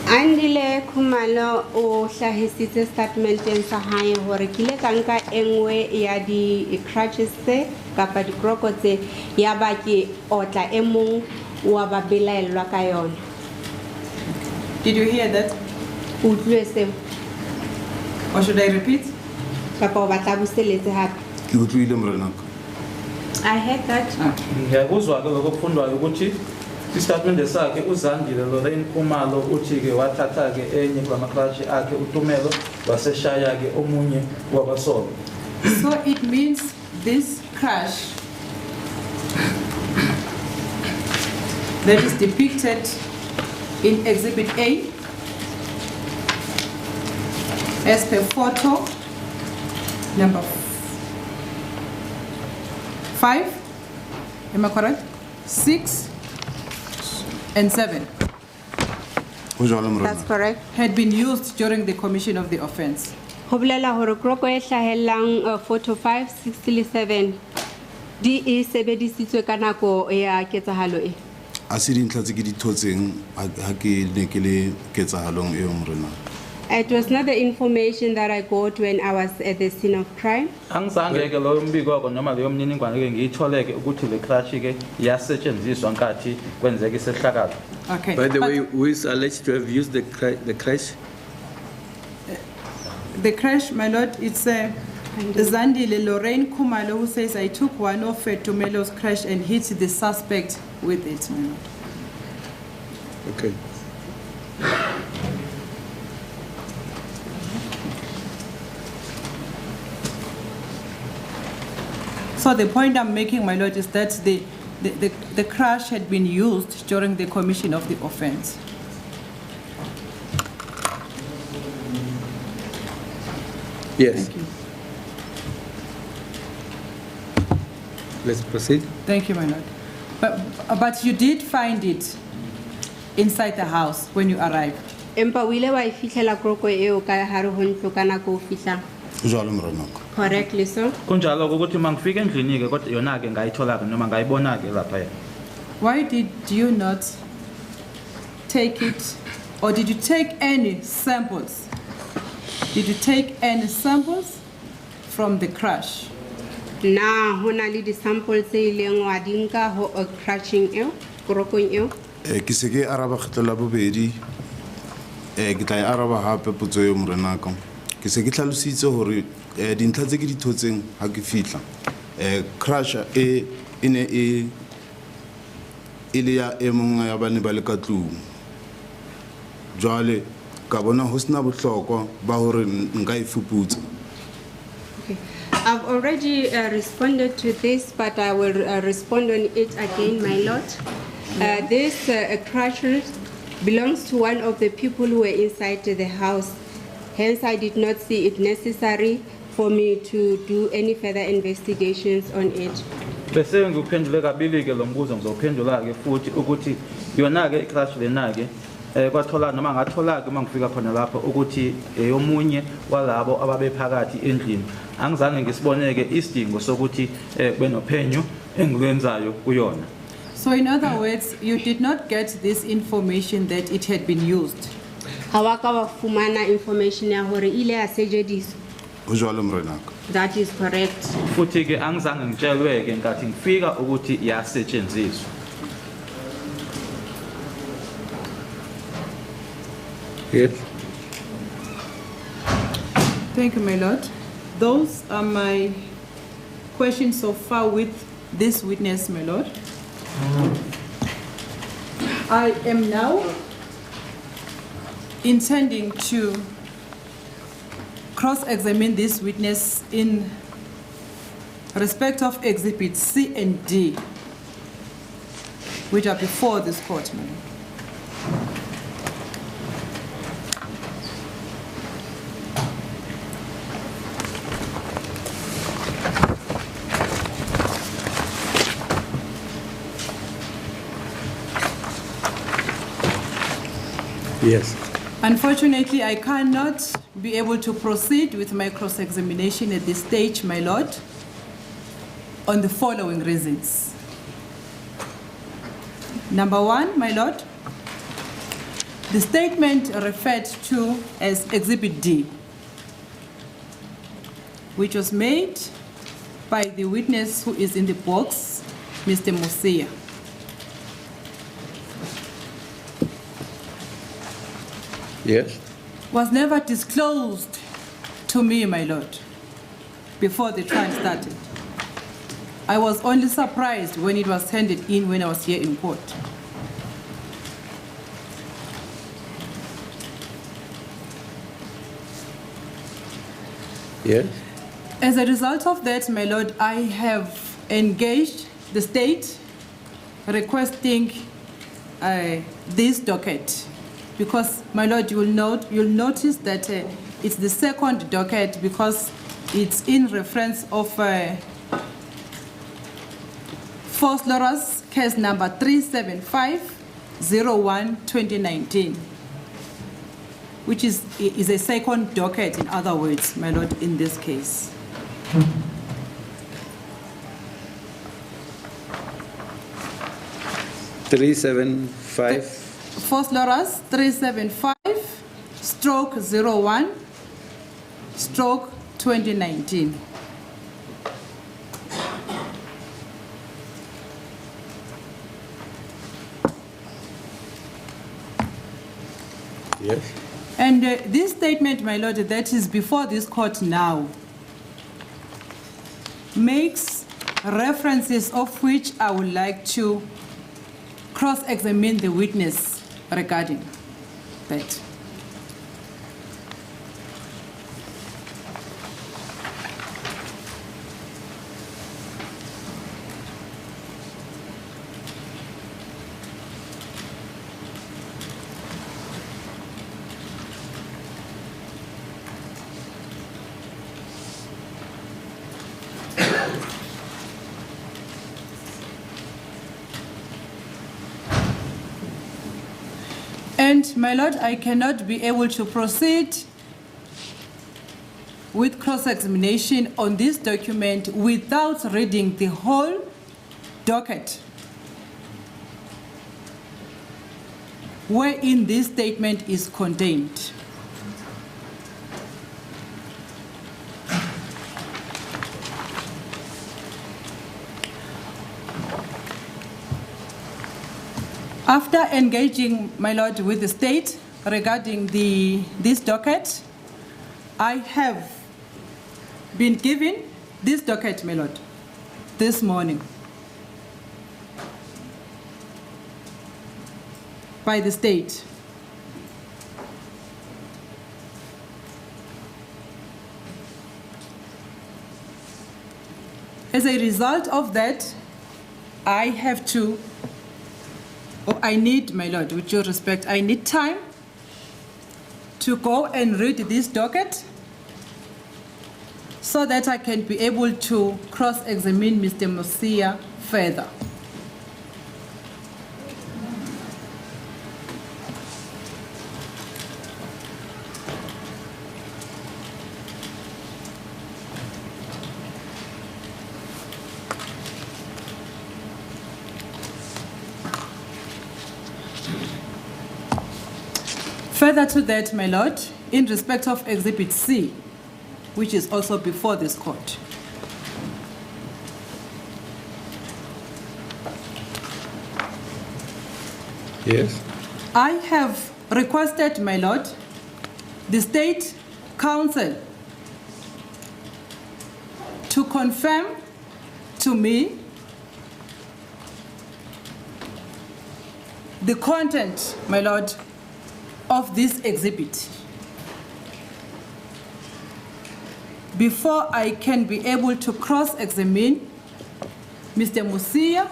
Andile Kumalo o hlahisitse statementeng sa hae hore kile ka nka engwe ya di crashes tse kapa di kroko tse ya ba ke otla e mong wa ba belaelwa ka yona. Did you hear that? Utlwe seo Or should I repeat? kapa o batla buseletse hape. Ke utlwile Morena. I heard that. Ngiyakuzwa ke lokufundwayo ukuthi istatement sakhe uZandile Lorraine Kumalo uthi ke wathatha ke enye kwama crash akhe uTumelo waseshaya ke omunye wabasolo. So it means this crash that is depicted in Exhibit A as per photo number 5, am I correct? 6 and 7 Ho jwalo That's Morena. correct. had been used during the commission of the offense. Ho bolela hore kroko e hlahellang photo 5, 6 le 7 di e sebedisitswe ka nako ya ketsahalo e. A se dintlha tse ke di thotseng ha ke ne ke le ketsahalong eo Morena. It was not the information that I got when I was at the scene of crime. Angizange ke lo mbiko ko noma leyo mniningwane ke ngiyitholeke ukuthi le crash ke yasetshenziswa nkathi kwenzeka isehlakalo. Okay. By the but way, who is alleged to have used the crash? the crash, my lord, it's Zandile Lorraine Kumalo who says, I took one of Tumelo's crash and hit the suspect with it, my lord. Okay. So the point I'm making, my lord, is that the crash had been used during the commission of the offense. Yes. Thank you. Let's proceed. Thank you, my lord. But you did find it inside the house when you arrived. Empa o ile wa e fitlhela kroko eo ka hare ho ntlo ka nako o fihlang. Jwalo morenaka. Correctly so. Kunjalo ukuthi mangifika endlini ke kodwa yona ke ngayithola ke noma ngayibona ke lapha. Why did you not take it, or did you take any samples? Did you take any samples from the crash? Na ho na le di-sample tse ileng wa di nka ho crashing eo, krokong eo? Ke se ke araba kgetlo la bobedi. Ke tla e araba hape potso eo morenaka. Ke se ke tlhalositse hore dintlha tse ke di thotseng ha ke fihla. Crash e ne e le ya e mong ya bane ba le ka tlung. Jwale ka bona ho sena bohlokwa ba hore nka e fuputsa. Okay. I've already responded to this, but I will respond on it again, my lord. This crash belongs to one of the people who were inside the house. Hence, I did not see it necessary for me to do any further investigations on it. Bese nguphendule kabili ke lo mbuzo ngizophendula ke futhi ukuthi yona ke icrash lena ke kwathola noma ngathola ke mangifika khona lapha ukuthi eyomunye walabo ababephakathi endlini angizange ngisiboneke isidingo sokuthi kube nophenyo engilwenzayo kuyona. So in other words, you did not get this information that it had been used. Hawaka wa fumana information ya hore ile ya sejediswa. Ho jwalo morenaka. That is correct. Futhi ke angizange ngitshelwe ke ngathi ngifika ukuthi yasetshenziswa. Yes. Thank you, my lord. Those are my questions so far with this witness, my lord. I am now intending to cross-examine this witness in respect of exhibits C and D, which are before this court, my lord. Yes. Unfortunately, I cannot be able to proceed with my cross-examination at this stage, my lord, on the following reasons. Number one, my lord, the statement referred to as Exhibit D, which was made by the witness who is in the box, Mr. Mosia. Yes. Was never disclosed to me, my lord, before the trial started. I was only surprised when it was handed in when I was here in court. Yes. As a result of that, my lord, I have engaged the state requesting this docket. Because, my lord, you'll notice that it's the second docket because it's in reference of Force Loras, case number 375-01-2019, which is a second docket, in other words, my lord, in this case. Force Loras 375/01/2019. Yes. And this statement, my lord, that is before this court now, makes references of which I would like to cross-examine the witness regarding that. And my Lord, I cannot be able to proceed with cross-examination on this document without reading the whole docket wherein this statement is contained. After engaging, my Lord, with the state regarding this docket, I have been given this docket, my Lord, this morning by the state. As a result of that, I have to, or I need, my Lord, with your respect, I need time to go and read this docket so that I can be able to cross-examine Mr. Mosia further. Further to that, my Lord, in respect of Exhibit C, which is also before this court, Yes. I have requested, my Lord, the State Council to confirm to me the content, my Lord, of this exhibit before I can be able to cross-examine Mr. Mosia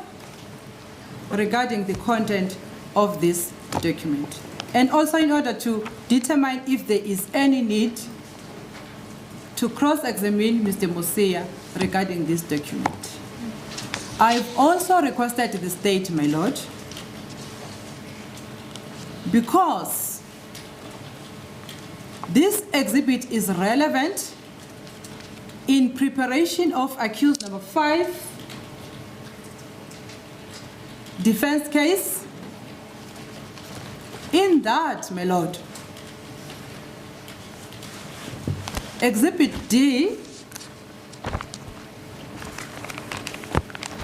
regarding the content of this document, and also in order to determine if there is any need to cross-examine Mr. Mosia regarding this document. I've also requested the state, my Lord, because this exhibit is relevant in preparation of accused number 5 defense case. In that, my Lord, Exhibit D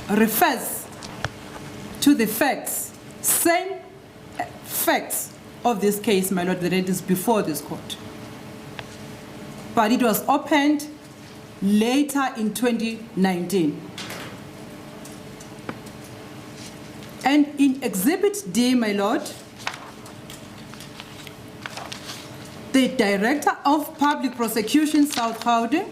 refers to the facts, same facts of this case, my Lord, that it is before this court. But it was opened later in 2019. And in Exhibit D, my Lord, the Director of Public Prosecution, South Gauteng,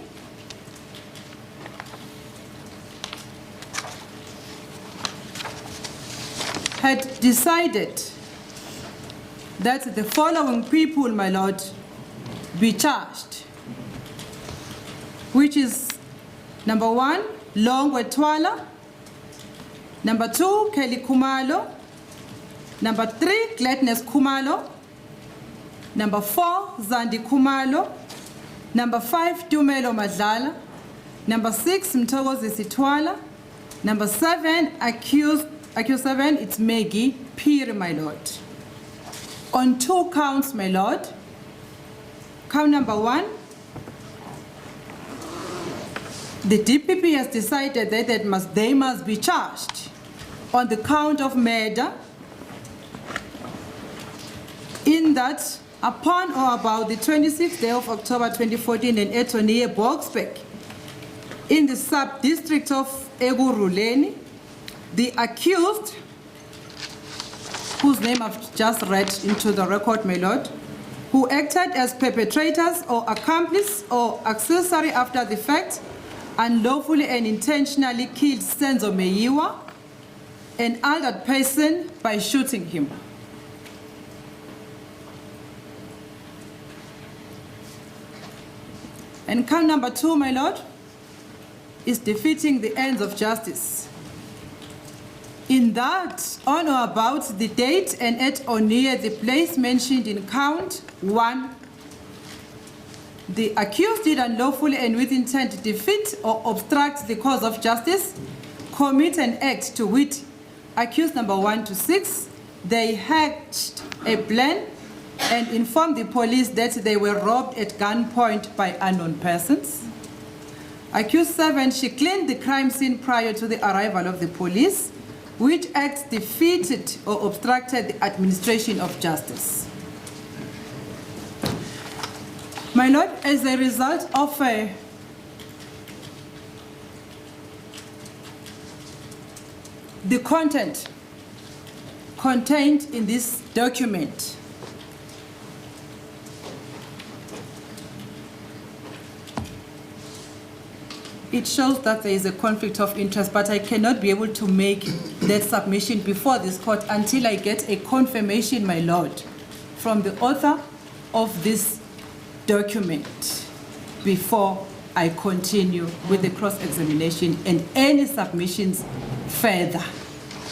had decided that the following people, my Lord, be charged, which is number 1, Longwe Twala, number 2, Kelly Kumalo, number 3, Gladness Kumalo, number 4, Zandi Kumalo, number 5, Tumelo Madlala, number 6, Mtogozi Sitwala, number 7, accused 7, it's Maggie Piri, my Lord. On 2 counts, my Lord. Count number 1, the DPP has decided that they must be charged on the count of murder, in that upon or about the 26th day of October 2014 in Etonie, Boksburg, in the sub-district of Eguruleni, the accused, whose name I've just read into the record, my Lord, who acted as perpetrators or accomplice or accessory after the fact, unlawfully and intentionally killed Senzo Meyiwa, an elderly person, by shooting him. And count number 2, my Lord, is defeating the ends of justice. In that, on or about the date and at or near the place mentioned in count 1, the accused did unlawfully and with intent to defeat or obstruct the cause of justice, commit an act to wit, accused number 1 to 6, they hatched a plan and informed the police that they were robbed at gunpoint by unknown persons. Accused 7, she cleaned the crime scene prior to the arrival of the police, which acts defeated or obstructed the administration of justice. My Lord, as a result of the content contained in this document, it shows that there is a conflict of interest, but I cannot be able to make that submission before this court until I get a confirmation, my Lord, from the author of this document before I continue with the cross-examination and any submissions further,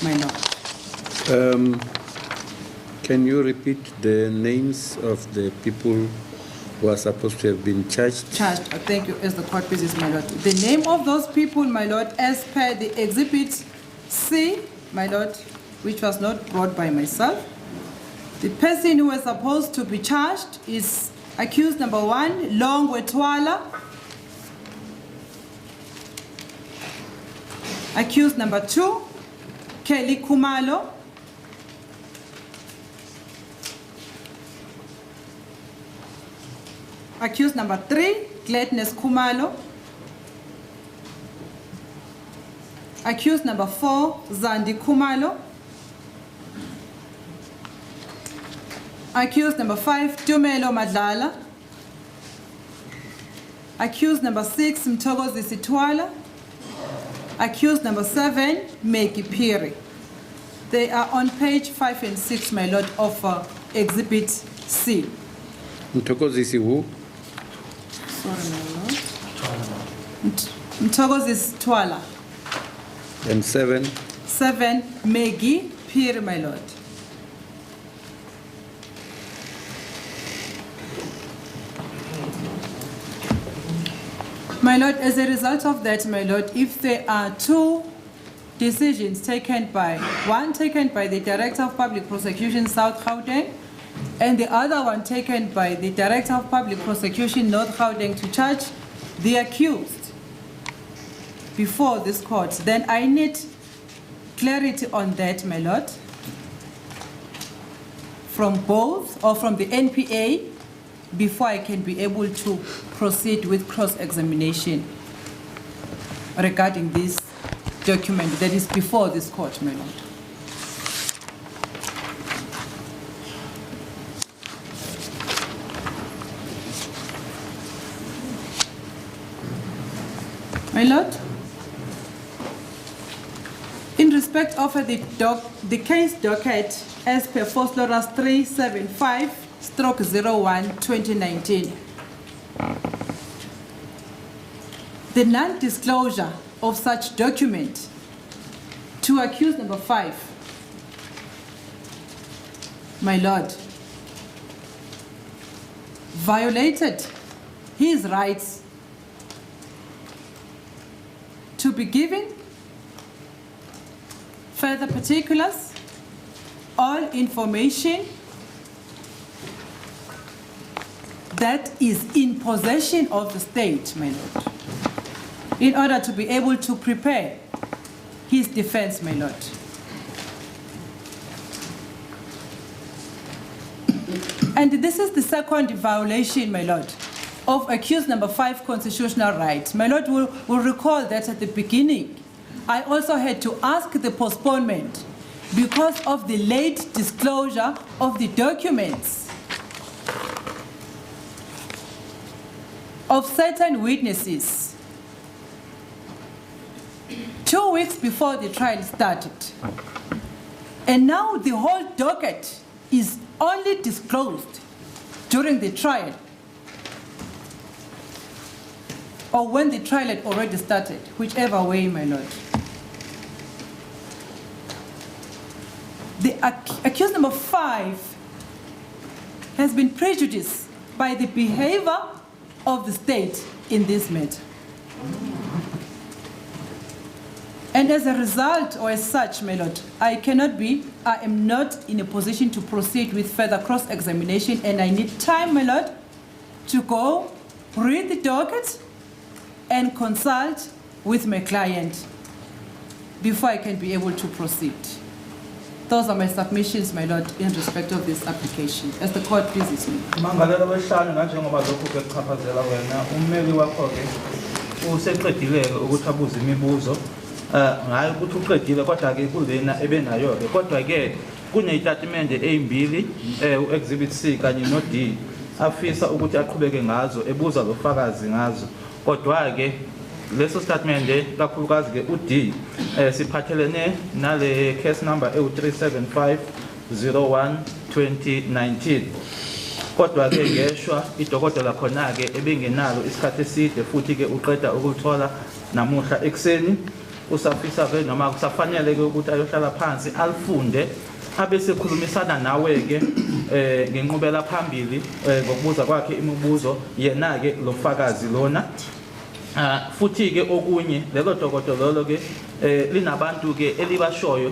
my Lord. Can you repeat the names of the people who are supposed to have been charged? Charged, thank you, as the court pleases, my Lord. The name of those people, my Lord, as per the Exhibit C, my Lord, which was not brought by myself. The person who was supposed to be charged is accused number 1, Longwe Twala. Accused number 2, Kelly Kumalo. Accused number 3, Gladness Kumalo. Accused number 4, Zandi Kumalo. Accused number 5, Tumelo Madlala. Accused number 6, Mtogozi Sitwala. Accused number 7, Meki Piri. They are on page 5 and 6, my Lord, of Exhibit C. Mtogozi who? Sorry, my Lord. Mtogozi Twala. And 7? 7, Megi Piri, my Lord. My Lord, as a result of that, my Lord, if there are 2 decisions taken by, one taken by the Director of Public Prosecution South Gauteng, and the other one taken by the Director of Public Prosecution North Gauteng to charge the accused before this court, then I need clarity on that, my Lord, from both or from the NPA before I can be able to proceed with cross-examination regarding this document that is before this court, my Lord. My Lord, in respect of the case docket as per Foslorus 375/01/2019, the non-disclosure of such document to accused number 5, my Lord, violated his rights to be given further particulars, all information that is in possession of the state, my Lord, in order to be able to prepare his defense, my Lord. And this is the second violation, my Lord, of accused number 5 constitutional rights. My Lord will recall that at the beginning, I also had to ask the postponement because of the late disclosure of the documents of certain witnesses 2 weeks before the trial started. And now the whole docket is only disclosed during the trial, or when the trial had already started, whichever way, my Lord. accused number 5 has been prejudiced by the behavior of the state in this matter. And as a result, or as such, my lord, I am not in a position to proceed with further cross-examination, and I need time, my lord, to go read the docket and consult with my client before I can be able to proceed. Those are my submissions, my lord, in respect of this application, as the court pleases me. Mangalela wesihlanu njengoba lokhu ke kuchaphazela wena ummeli wakho ke useqedile ukuthi abuze imibuzo ngayo ukuthi uqedile kodwa ke kulena ebenayo ke kodwa ke kunezitatimende ezimbili uexhibit C kanye no D afisa ukuthi aqhubeke ngazo ebuza lofakazi ngazo kodwa ke leso statement kakhulukazi ke uD siphathelene nale case number EU37501/2019 kodwa ke ngeshwa idokotela khona ke ebengenalo isikhathi eside futhi ke uqeda ukuthola namuhla ekseni usafisa ke noma kusafanele ke ukuthi ayohlala phansi alifunde abese khulumisana nawe ke ngenqubela phambili ngokubuza kwakhe imibuzo yena ke lofakazi lona futhi ke okunye lelo dokotela lo ke linabantu ke elibashoyo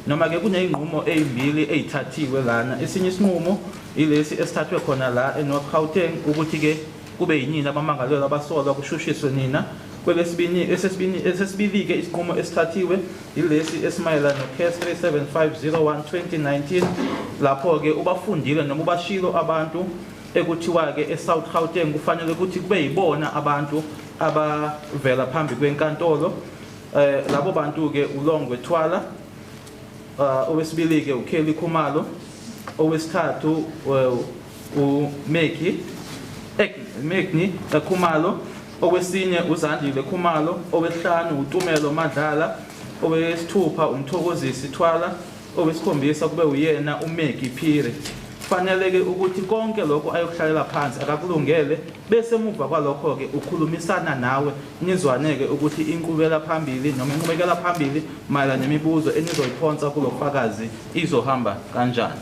noma ke kuneyinqumo ezimbili ezithathiwe lana esinye isinqumo ilesi esithathwe khona la eNorth Gauteng ukuthi ke kube yinini abamangalelwa abasolwa kushushiswe nina esesibili ke isinqumo esithathiwe ilesi esimayelana no-case 37501/2019 lapho ke ubafundile noma ubashilo abantu ekuthiwa ke eSouth Gauteng kufanele ukuthi kube yibona abantu abavela phambi kwenkantolo labo bantu ke uLongwe Thwala owesibili ke uKelly Khumalo owesithathu uMegni Khumalo owesine uZandile Khumalo owesihlanu uTumelo Madlala owesithupha uMthokozisi Thwala owesikhombisa kube uyena uMeggy Phiri fanele ke ukuthi konke lokho ayokuhlalela phansi akakulungele bese emuva kwalokho ke ukhulumisana nawe nizwane ke ukuthi inqubekela phambili noma inqubekela phambili mayela nemibuzo enizoyiphonsa kulofakazi izohamba kanjani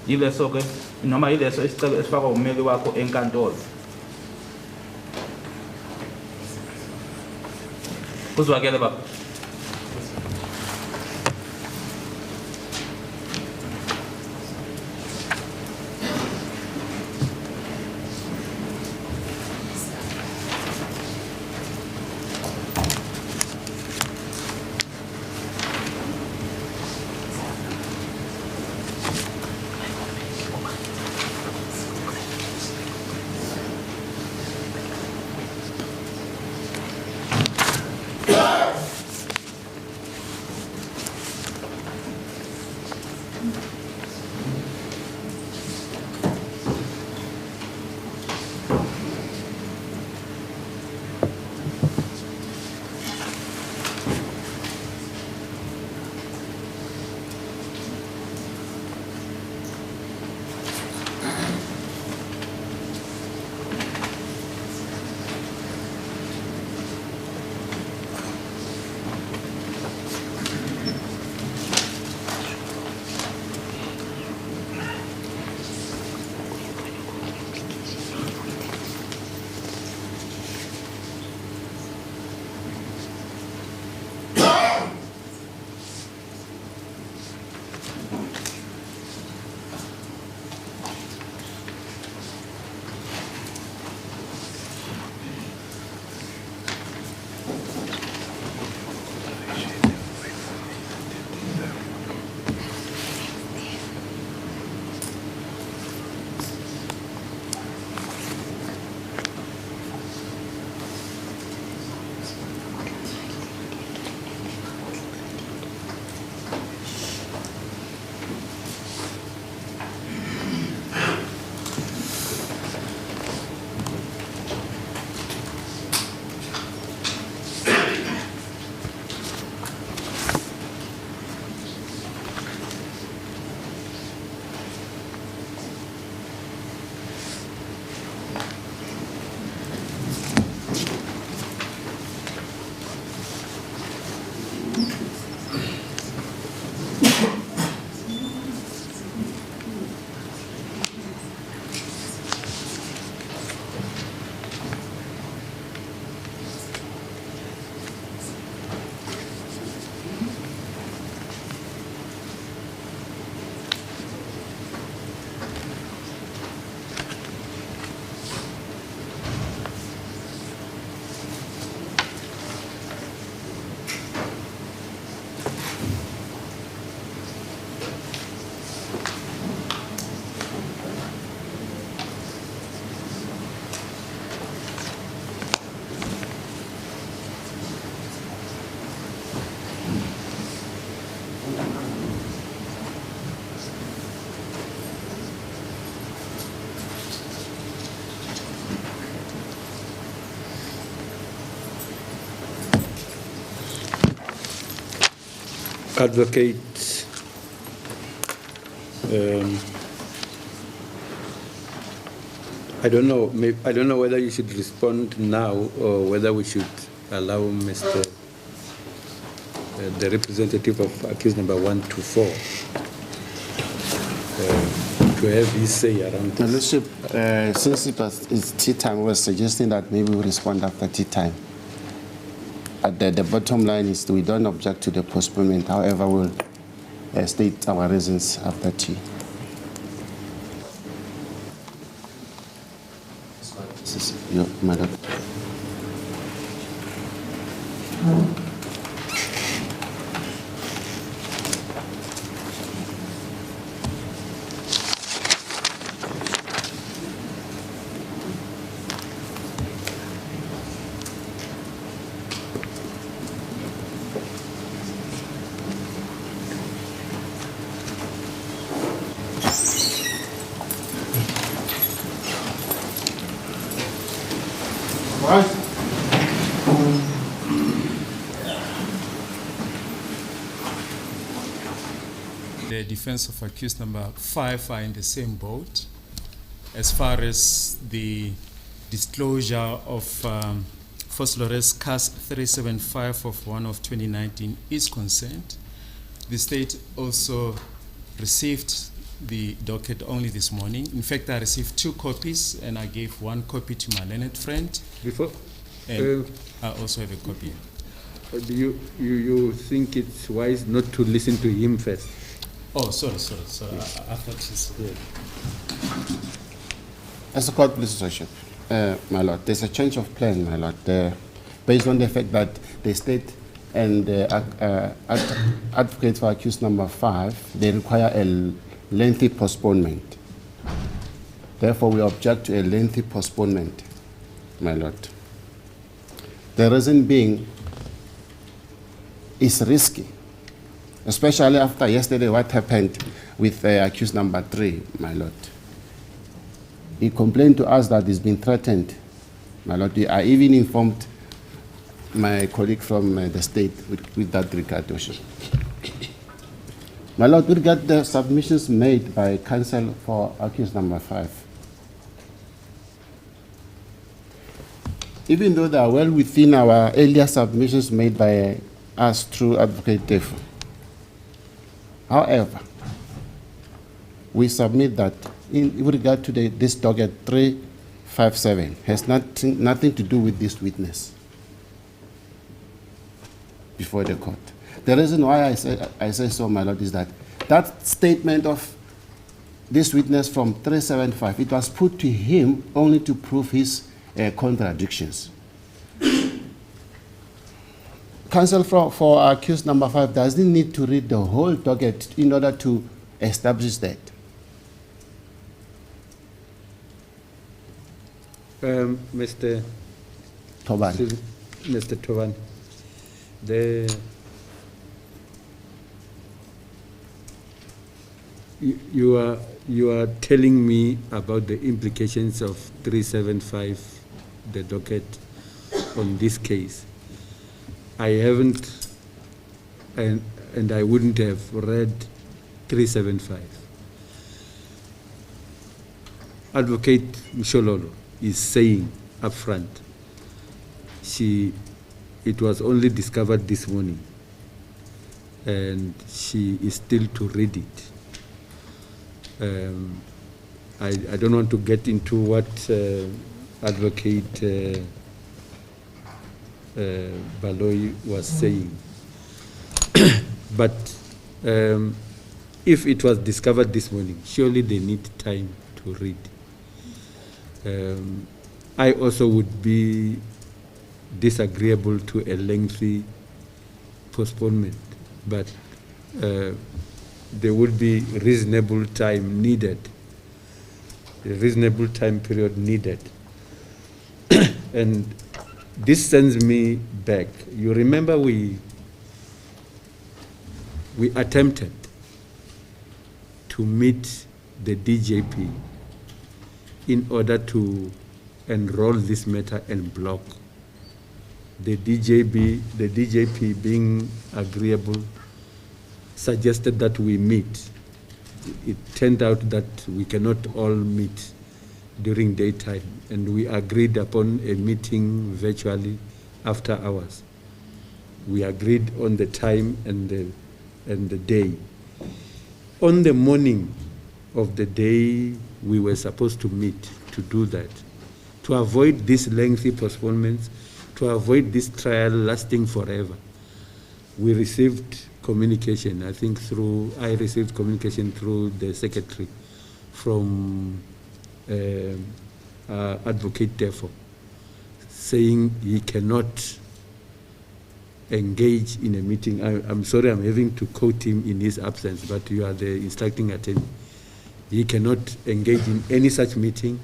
yileso ke noma yileso isicelo esifakwa ummeli wakho enkantolo uzwakele baba Advocate, I don't know. I don't know whether you should respond now or whether we should allow Mr. The representative of accused number 1 to 4 to have his say around this. Lordship, since it's tea time, we're suggesting that maybe we respond after tea time. The bottom line is we don't object to the postponement. However, we'll state our reasons after tea. This is your madam. The defense of accused number 5 are in the same boat as far as the disclosure of Phosphorus CAS 375 of 1 of 2019 is concerned. The state also received the docket only this morning. In fact, I received 2 copies and I gave 1 copy to my learned friend. Before? And I also have a copy. Do you think it's wise not to listen to him first? Oh, sorry. I thought he's here. As a court, please, Lordship, my lord, there's a change of plan, my lord, based on the fact that the state and the advocate for accused number 5, they require a lengthy postponement. Therefore, we object to a lengthy postponement, my lord. The reason being is risky, especially after yesterday what happened with accused number 3, my lord. He complained to us that he's been threatened, my lord. I even informed my colleague from the state with that regard. My lord, with regard to the submissions made by counsel for accused number 5, even though they are well within our earlier submissions made by us through Advocate Defo, however, we submit that in regard to this docket 357 has nothing to do with this witness before the court. The reason why I say so, my lord, is that statement of this witness from 375, it was put to him only to prove his contradictions. Counsel for accused number 5 doesn't need to read the whole docket in order to establish that. Mr. Toban. Mr. Toban, you are telling me about the implications of 375, the docket on this case. I haven't, and I wouldn't have read 375. Advocate Mshololo is saying up front, it was only discovered this morning, and she is still to read it. I don't want to get into what Advocate Baloyi was saying, but if it was discovered this morning, surely they need time to read. I also would be disagreeable to a lengthy postponement, but there would be reasonable time needed, a reasonable time period needed. And this sends me back. You remember we attempted to meet the DJP in order to enroll this matter and block. The DJP being agreeable suggested that we meet. It turned out that we cannot all meet during daytime, and we agreed upon a meeting virtually after hours. We agreed on the time and the day. On the morning of the day we were supposed to meet to do that, to avoid these lengthy postponements, to avoid this trial lasting forever, we received communication, I received communication through the secretary from Advocate Defo, saying he cannot engage in a meeting. I'm sorry, I'm having to quote him in his absence, but you are the instructing attorney. He cannot engage in any such meeting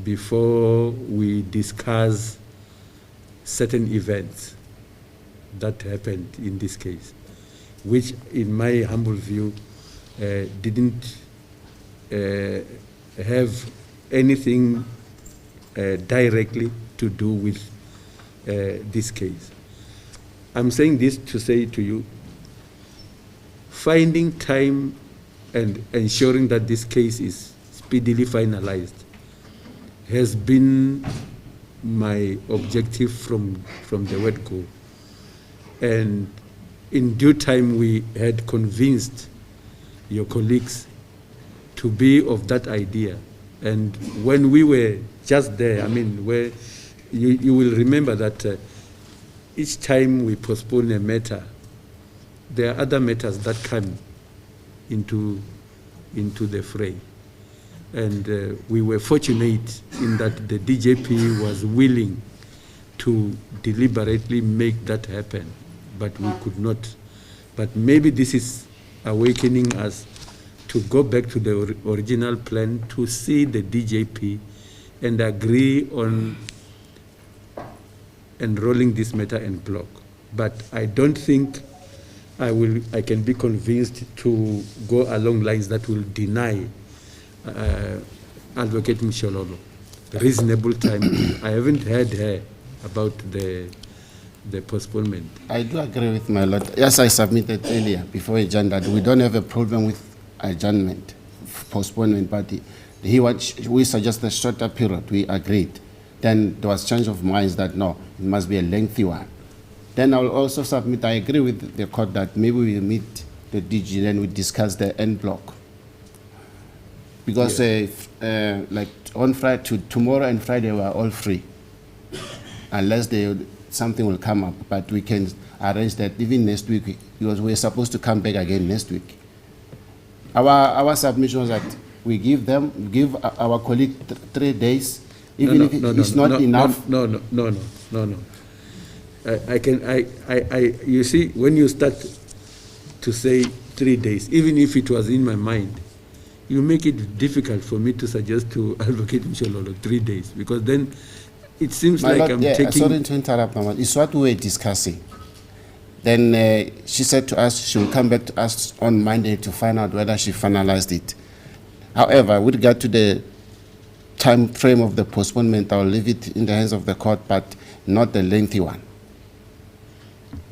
before we discuss certain events that happened in this case, which in my humble view didn't have anything directly to do with this case. I'm saying this to say to you, finding time and ensuring that this case is speedily finalized has been my objective from the word go. And in due time, we had convinced your colleagues to be of that idea. And when we were just there, I mean, where you will remember that each time we postpone a matter, there are other matters that come into the fray. And we were fortunate in that the DJP was willing to deliberately make that happen, but we could not. But maybe this is awakening us to go back to the original plan, to see the DJP and agree on enrolling this matter en bloc. But I don't think I can be convinced to go along lines that will deny Advocate Mshololo reasonable time. I haven't heard her about the postponement. I do agree with my lord. Yes, I submitted earlier before adjourned that we don't have a problem with adjournment, postponement, but we suggested a shorter period. We agreed. Then there was change of minds that no, it must be a lengthy one. Then I will also submit, I agree with the court that maybe we meet the DG, then we discuss the end block. Because like on Friday, tomorrow and Friday, we are all free. Unless something will come up, but we can arrange that even next week, because we're supposed to come back again next week. Our submission was that we give our colleague 3 days, even if it's not enough. No. You see, when you start to say 3 days, even if it was in my mind, you make it difficult for me to suggest to Advocate Mshololo 3 days, because then it seems like I'm taking... Sorry to interrupt, Mama. It's what we were discussing. Then she said to us she will come back to us on Monday to find out whether she finalized it. However, with regard to the time frame of the postponement, I will leave it in the hands of the court, but not the lengthy one.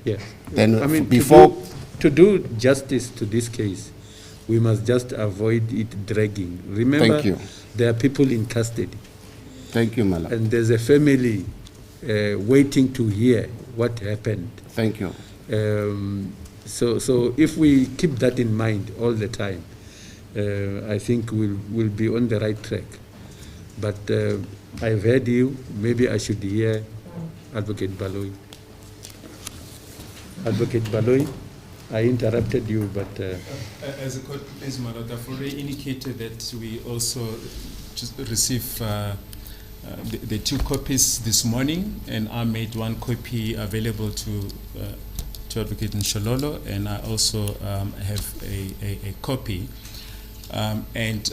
Yes. Then I mean, before... To do justice to this case, we must just avoid it dragging. Remember, Thank you. There are people in custody. Thank you, Mala. And there's a family waiting to hear what happened. Thank you. So if we keep that in mind all the time, I think we'll be on the right track. But I've heard you. Maybe I should hear Advocate Baloyi. Advocate Baloyi, I interrupted you, but... As a court, please, my lord, I've already indicated that we also just received the 2 copies this morning, and I made 1 copy available to Advocate Mshololo, and I also have a copy. And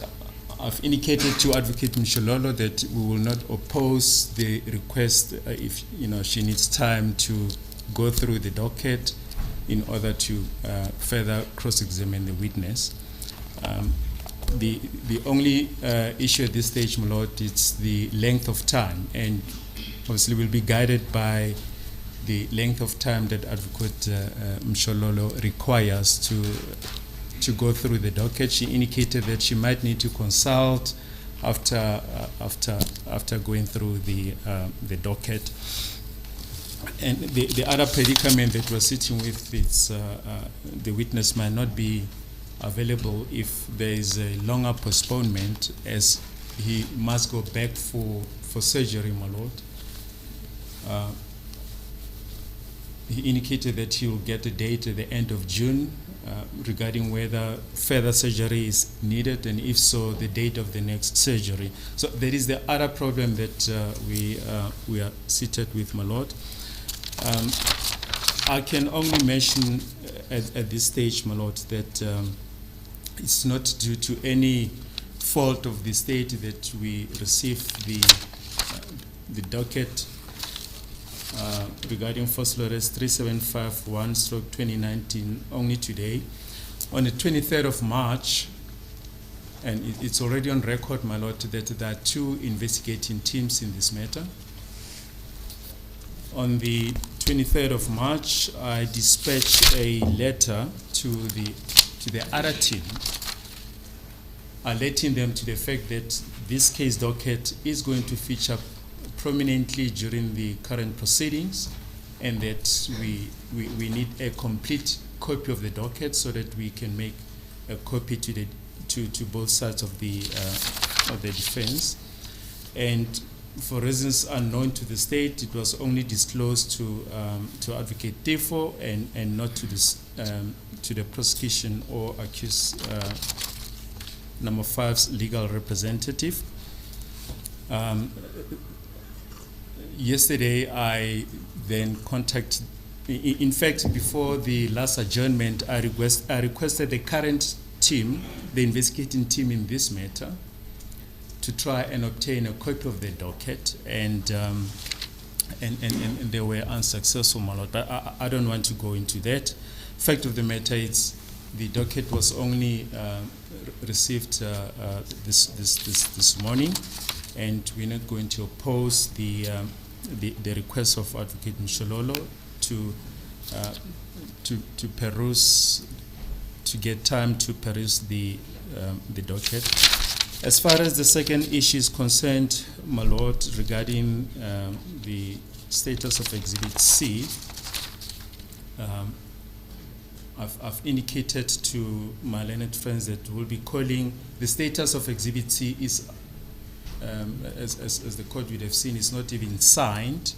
I've indicated to Advocate Mshololo that we will not oppose the request if she needs time to go through the docket in order to further cross-examine the witness. The only issue at this stage, my lord, is the length of time, and obviously we'll be guided by the length of time that Advocate Mshololo requires to go through the docket. She indicated that she might need to consult after going through the docket. And the other predicament that we're sitting with is the witness might not be available if there is a longer postponement, as he must go back for surgery, my lord. He indicated that he will get a date at the end of June regarding whether further surgery is needed, and if so, the date of the next surgery. So there is the other problem that we are seated with, my lord. I can only mention at this stage, my lord, that it's not due to any fault of the state that we received the docket regarding First Lawrence 3751/2019 only today. On the 23rd of March, and it's already on record, my lord, that there are 2 investigating teams in this matter. On the 23rd of March, I dispatched a letter to the other team, alerting them to the fact that this case docket is going to feature prominently during the current proceedings, and that we need a complete copy of the docket so that we can make a copy to both sides of the defense. And for reasons unknown to the state, it was only disclosed to Advocate Tefo and not to the prosecution or accused number 5's legal representative. Yesterday, I then contacted. In fact, before the last adjournment, I requested the current team, the investigating team in this matter, to try and obtain a copy of the docket, and they were unsuccessful, my lord. But I don't want to go into that. Fact of the matter is, the docket was only received this morning, and we're not going to oppose the request of Advocate Mshololo to peruse, to get time to peruse the docket. As far as the second issue is concerned, my lord, regarding the status of Exhibit C, I've indicated to my learned friends that we'll be calling the status of Exhibit C is, as the court would have seen, is not even signed.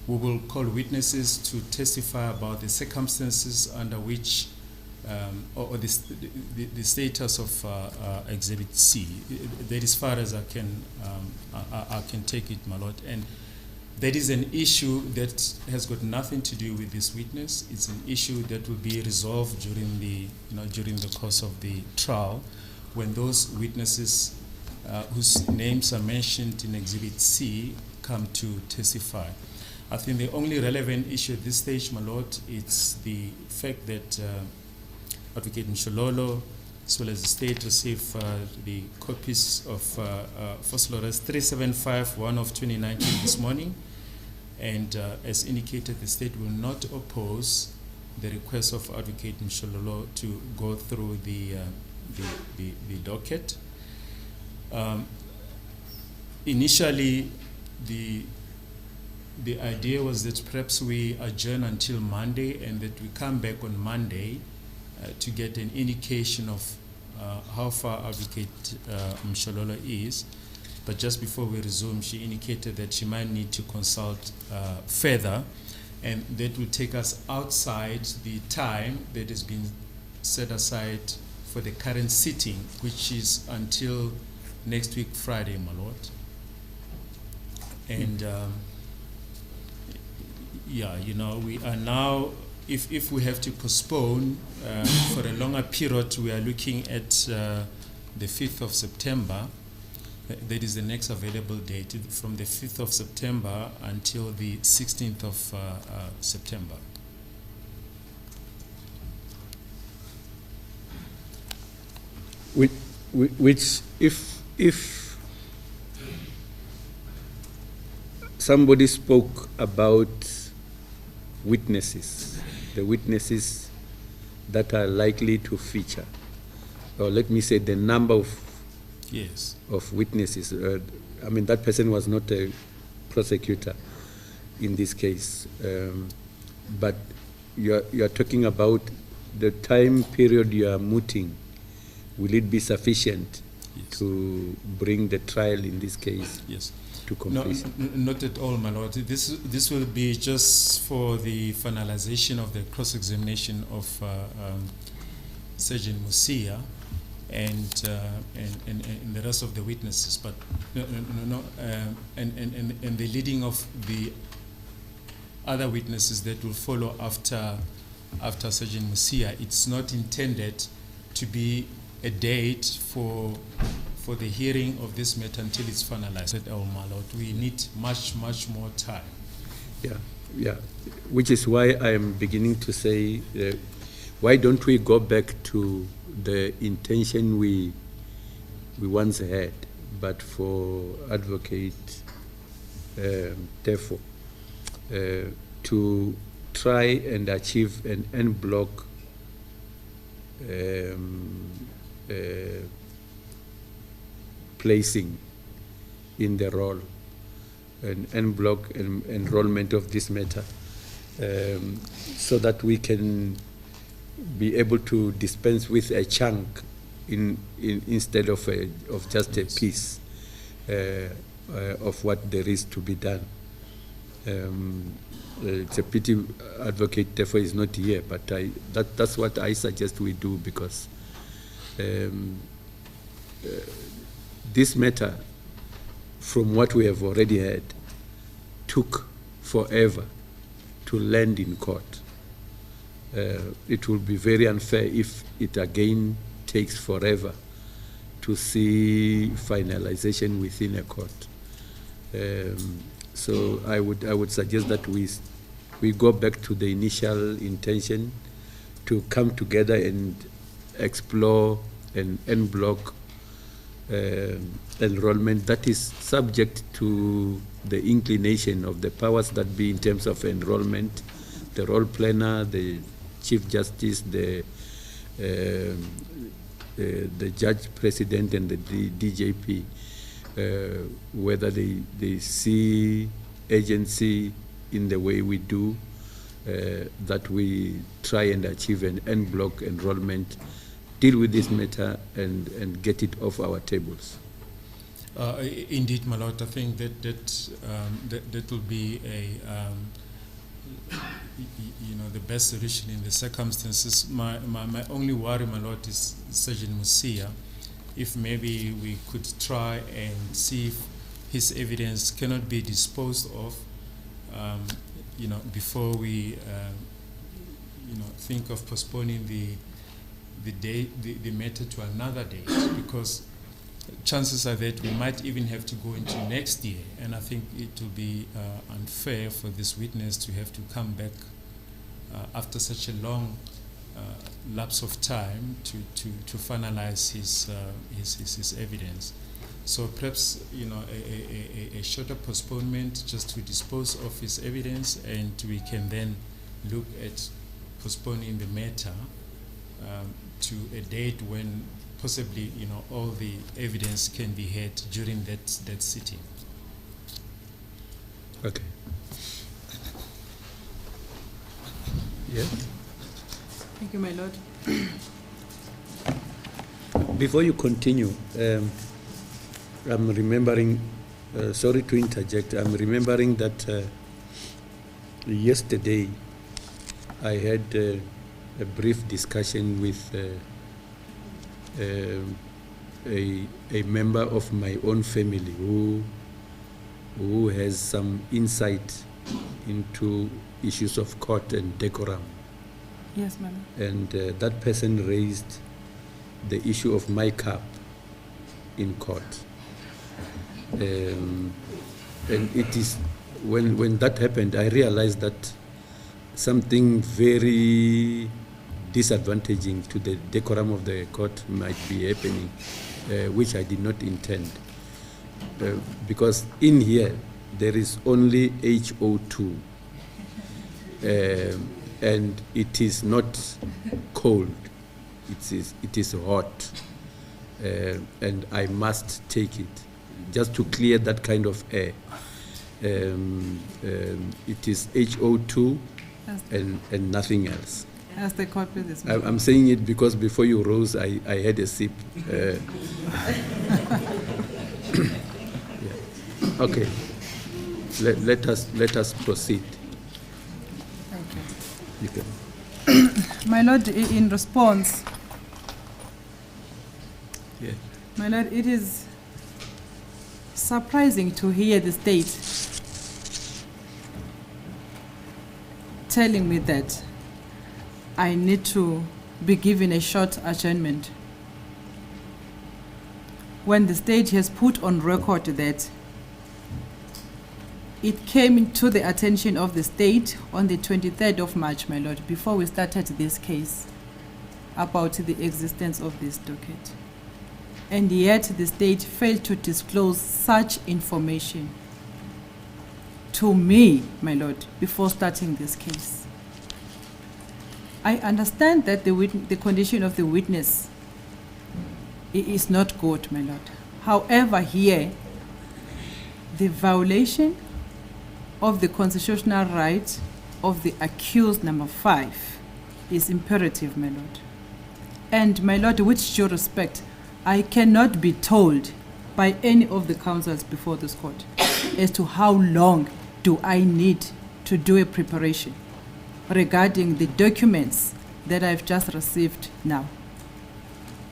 We will call witnesses to testify about the circumstances under which or the status of Exhibit C. That is far as I can take it, my lord. And that is an issue that has got nothing to do with this witness. It's an issue that will be resolved during the course of the trial, when those witnesses whose names are mentioned in Exhibit C come to testify. I think the only relevant issue at this stage, my lord, it's the fact that Advocate Mshololo, as well as the state, received the copies of First Lawrence 3751/2019 this morning, and as indicated, the state will not oppose the request of Advocate Mshololo to go through the docket. Initially, the idea was that perhaps we adjourn until Monday, and that we come back on Monday to get an indication of how far Advocate Mshololo is. But just before we resume, she indicated that she might need to consult further, and that will take us outside the time that has been set aside for the current sitting, which is until next week, Friday, my lord. And we are now, if we have to postpone for a longer period, we are looking at the 5th of September. That is the next available date, from the 5th of September until the 16th of September. Which, if somebody spoke about witnesses, the witnesses that are likely to feature, or let me say the number of Yes. of witnesses. I mean, that person was not a prosecutor in this case, but you are talking about the time period you are mooting. Will it be sufficient to bring the trial in this case to completion? No, not at all, my lord. This will be just for the finalization of the cross-examination of Sergeant Musia and the rest of the witnesses, but and the leading of the other witnesses that will follow after Sergeant Musia. It's not intended to be a date for the hearing of this matter until it's finalized. Oh, my lord, we need much more time. Yeah. Which is why I am beginning to say, why don't we go back to the intention we once had, but for Advocate Tefo, to try and achieve an en bloc placing in the role, an en bloc enrollment of this matter, so that we can be able to dispense with a chunk instead of just a piece of what there is to be done. It's a pity Advocate Tefo is not here, but that's what I suggest we do, because this matter, from what we have already heard, took forever to land in court. It will be very unfair if it again takes forever to see finalization within a court. So I would suggest that we go back to the initial intention to come together and explore an en bloc enrollment that is subject to the inclination of the powers that be in terms of enrollment, the roll planner, the Chief Justice, the Judge President, and the DJP, whether they see agency in the way we do, that we try and achieve an en bloc enrollment, deal with this matter, and get it off our tables. Indeed, my lord, I think that will be the best solution in the circumstances. My only worry, my lord, is Sergeant Musia. If maybe we could try and see if his evidence cannot be disposed of, before we, think of postponing the matter to another date, because chances are that we might even have to go into next year, and I think it will be unfair for this witness to have to come back after such a long lapse of time to finalize his evidence. So perhaps a shorter postponement just to dispose of his evidence, and we can then look at postponing the matter to a date when possibly all the evidence can be heard during that sitting. Okay. Yeah. Thank you, my lord. Before you continue, I'm remembering, sorry to interject, I'm remembering that yesterday I had a brief discussion with a member of my own family who has some insight into issues of court and decorum. Yes, madam. And that person raised the issue of my cap in court. And it is, when that happened, I realized that something very disadvantaging to the decorum of the court might be happening, which I did not intend. Because in here, there is only HO2. and it is not cold, it is hot, and I must take it just to clear that kind of air. It is HO2 and nothing else. As the court please. I'm saying it because before you rose, I had a sip. Yeah. Okay, let us proceed. Thank you. You can. My Lord, in response, Yeah. my Lord, it is surprising to hear the state telling me that I need to be given a short adjournment when the state has put on record that it came to the attention of the state on the 23rd of March, my Lord, before we started this case, about the existence of this docket. And yet the state failed to disclose such information to me, my Lord, before starting this case. I understand that the condition of the witness is not good, my Lord. However, here, the violation of the constitutional right of the accused, number 5, is imperative, my Lord. And, my Lord, with due respect, I cannot be told by any of the counsels before this court as to how long do I need to do a preparation regarding the documents that I've just received now.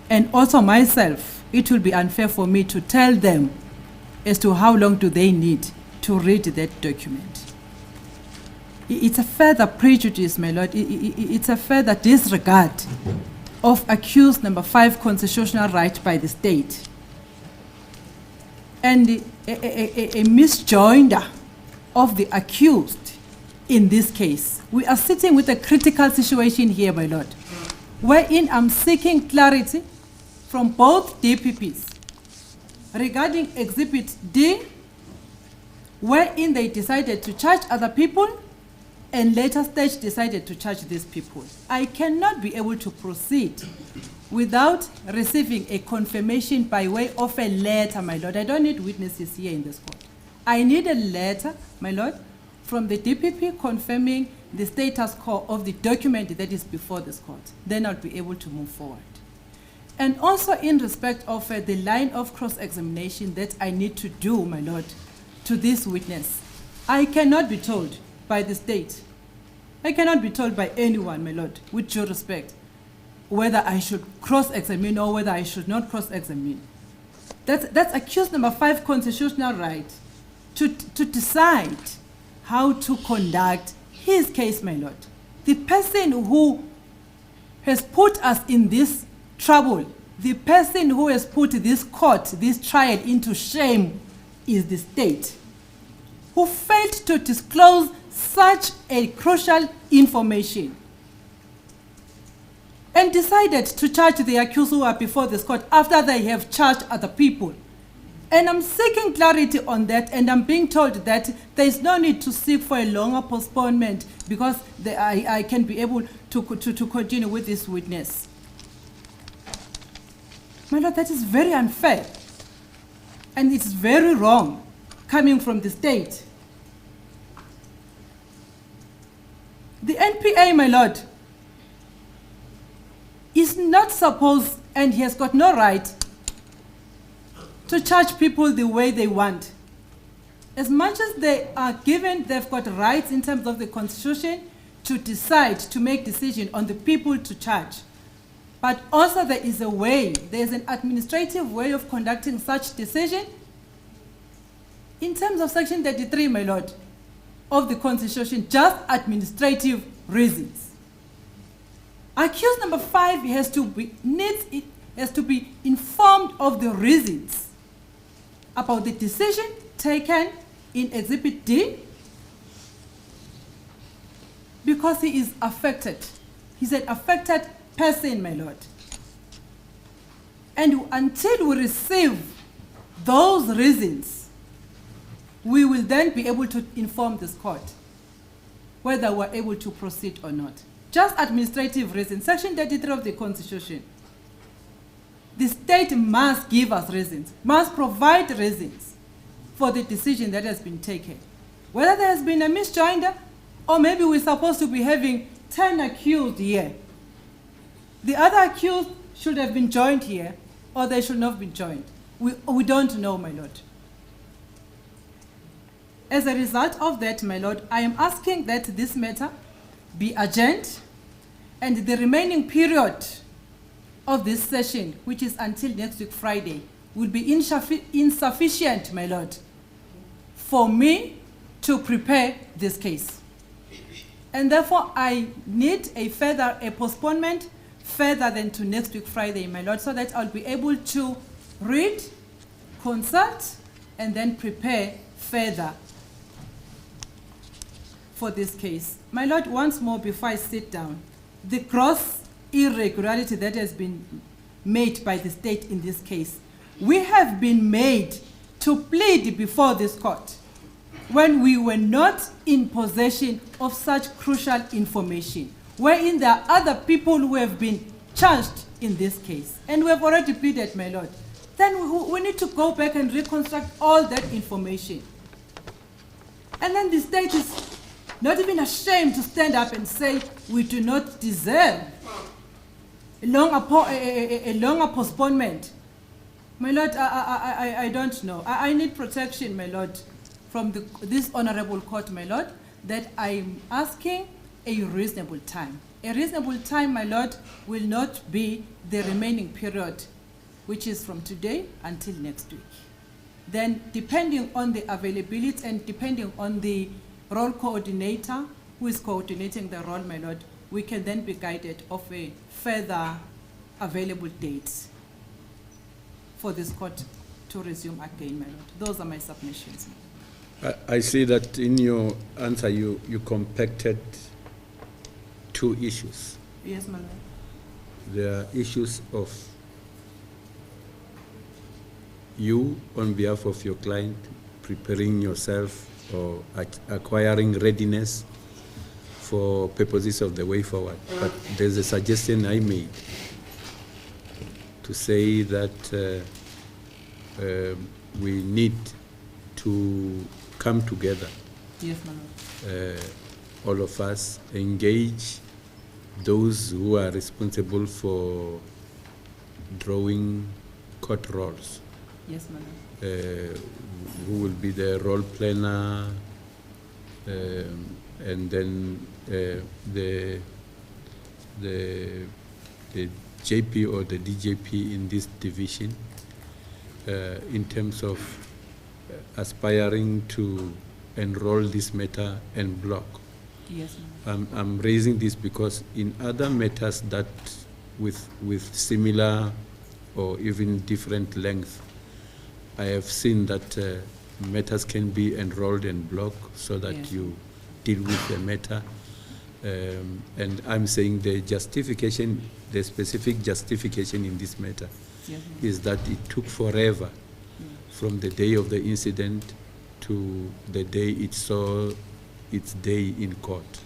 And also myself, it will be unfair for me to tell them as to how long do they need to read that document. It's a further prejudice, my Lord. It's a further disregard of accused number 5 constitutional right by the state. And a misjoinder of the accused in this case. We are sitting with a critical situation here, my Lord, wherein I'm seeking clarity from both DPPs regarding Exhibit D, wherein they decided to charge other people and later stage decided to charge these people. I cannot be able to proceed without receiving a confirmation by way of a letter, my Lord. I don't need witnesses here in this court. I need a letter, my Lord, from the DPP confirming the status quo of the document that is before this court. Then I'll be able to move forward. And also in respect of the line of cross-examination that I need to do, my Lord, to this witness. I cannot be told by the state. I cannot be told by anyone, my Lord, with due respect, whether I should cross-examine or whether I should not cross-examine. That's accused number 5 constitutional right to decide how to conduct his case, my Lord. The person who has put us in this trouble, the person who has put this court, this trial into shame is the state, who failed to disclose such a crucial information and decided to charge the accused who are before this court after they have charged other people. And I'm seeking clarity on that, and I'm being told that there is no need to seek for a longer postponement because I can be able to continue with this witness. My Lord, that is very unfair, and it's very wrong coming from the state. The NPA, my Lord, is not supposed, and he has got no right to charge people the way they want. As much as they are given, they've got rights in terms of the Constitution to decide, to make decision on the people to charge. But also there is a way, there is an administrative way of conducting such decision. In terms of Section 33, my Lord, of the Constitution, just administrative reasons. Accused number 5 has to be informed of the reasons about the decision taken in Exhibit D because he is affected. He's an affected person, my Lord. And until we receive those reasons, we will then be able to inform this court. whether we're able to proceed or not. Just administrative reasons. Section 33 of the Constitution. The state must give us reasons, must provide reasons for the decision that has been taken. Whether there has been a misjoinder, or maybe we're supposed to be having 10 accused here. The other accused should have been joined here, or they should not have been joined. We don't know, my lord. As a result of that, my lord, I am asking that this matter be adjourned, and the remaining period of this session, which is until next week Friday, will be insufficient, my lord, for me to prepare this case. And therefore, I need a postponement further than to next week Friday, my lord, so that I'll be able to read, consult, and then prepare further for this case. My lord, once more before I sit down, the gross irregularity that has been made by the state in this case, we have been made to plead before this court when we were not in possession of such crucial information, wherein there are other people who have been charged in this case, and we have already pleaded, my lord. Then we need to go back and reconstruct all that information. And then the state is not even ashamed to stand up and say we do not deserve a longer postponement. My lord, I don't know. I need protection, my lord, from this honorable court, my lord, that I'm asking a reasonable time. A reasonable time, my lord, will not be the remaining period, which is from today until next week. Then, depending on the availability and depending on the role coordinator who is coordinating the role, my lord, we can then be guided of a further available dates for this court to resume again, my lord. Those are my submissions. I see that in your answer you compacted two issues. Yes, my lord. There are issues of you on behalf of your client preparing yourself or acquiring readiness for purposes of the way forward. But there's a suggestion I made to say that we need to come together. Yes, my lord. All of us engage those who are responsible for drawing court rolls. Yes, my lord. Who will be the role planner, and then the JP or the DJP in this division, in terms of aspiring to enroll this matter en bloc. Yes, I'm raising this because in other matters that with similar or even different length, I have seen that matters can be enrolled en bloc so that yes. you deal with the matter. And I'm saying the justification, the specific justification in this matter yes, is that it took forever from the day of the incident to the day it saw its day in court.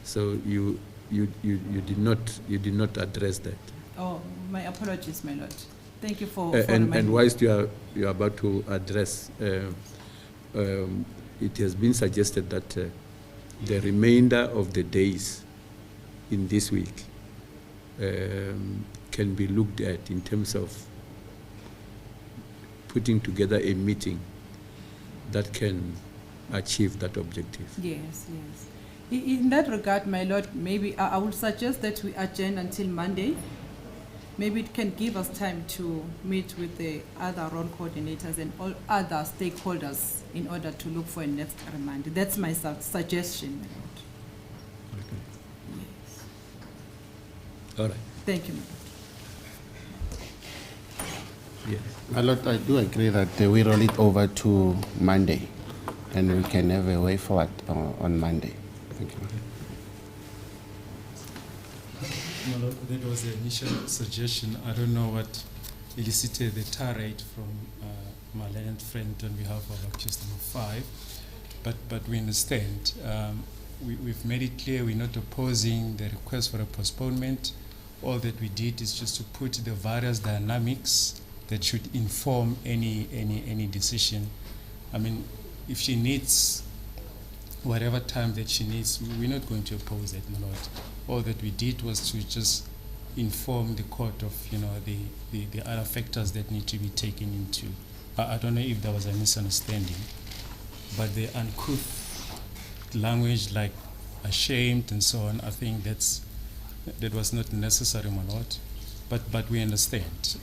So you did not address that. Oh, my apologies, my lord. Thank you for and whilst you are about to address, it has been suggested that the remainder of the days in this week can be looked at in terms of putting together a meeting that can achieve that objective. Yes, yes. In that regard, my lord, maybe I would suggest that we adjourn until Monday. Maybe it can give us time to meet with the other role coordinators and all other stakeholders in order to look for a next remand. That's my suggestion, my lord. Okay. Yes. All right. Thank you, my lord. Yes. My lord, I do agree that we roll it over to Monday and we can have a way forward on Monday. Thank you. My lord, that was the initial suggestion. I don't know what elicited the tirade from my learned friend on behalf of accused number 5, but we understand. we've made it clear we're not opposing the request for a postponement. All that we did is just to put the various dynamics that should inform any decision. I mean, if she needs whatever time that she needs, we're not going to oppose that, my lord. All that we did was to just inform the court of, the other factors that need to be taken into. I don't know if there was a misunderstanding, but the uncouth language like ashamed and so on, I think that was not necessary, my lord. But we understand.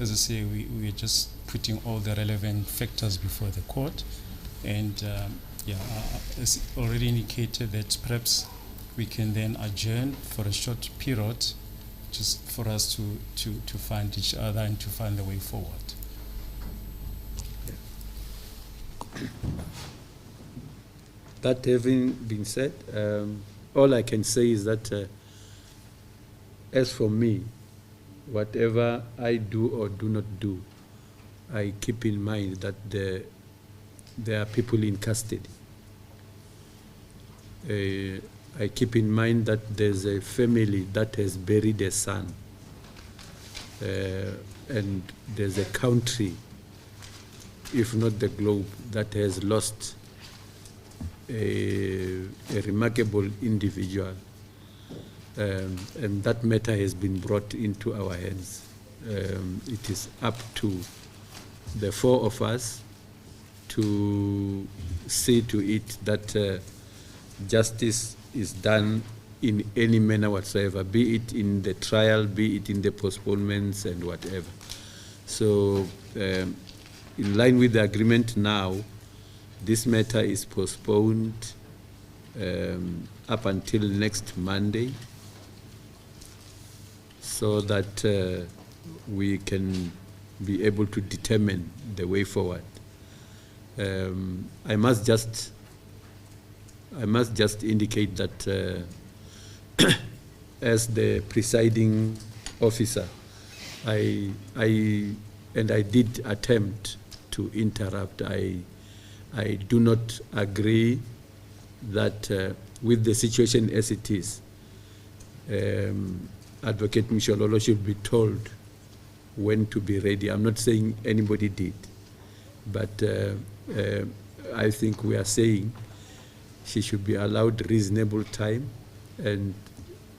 As I say, we are just putting all the relevant factors before the court, and as already indicated that perhaps we can then adjourn for a short period, just for us to find each other and to find the way forward. That having been said, all I can say is that as for me, whatever I do or do not do, I keep in mind that there are people in custody. I keep in mind that there's a family that has buried a son, and there's a country, if not the globe, that has lost a remarkable individual, and that matter has been brought into our hands. It is up to the four of us to see to it that justice is done in any manner whatsoever, be it in the trial, be it in the postponements and whatever. So in line with the agreement now, this matter is postponed up until next Monday, so that we can be able to determine the way forward. I must just indicate that as the presiding officer, I did attempt to interrupt. I do not agree that with the situation as it is, Advocate Mshololo should be told when to be ready. I'm not saying anybody did, but I think we are saying she should be allowed reasonable time, and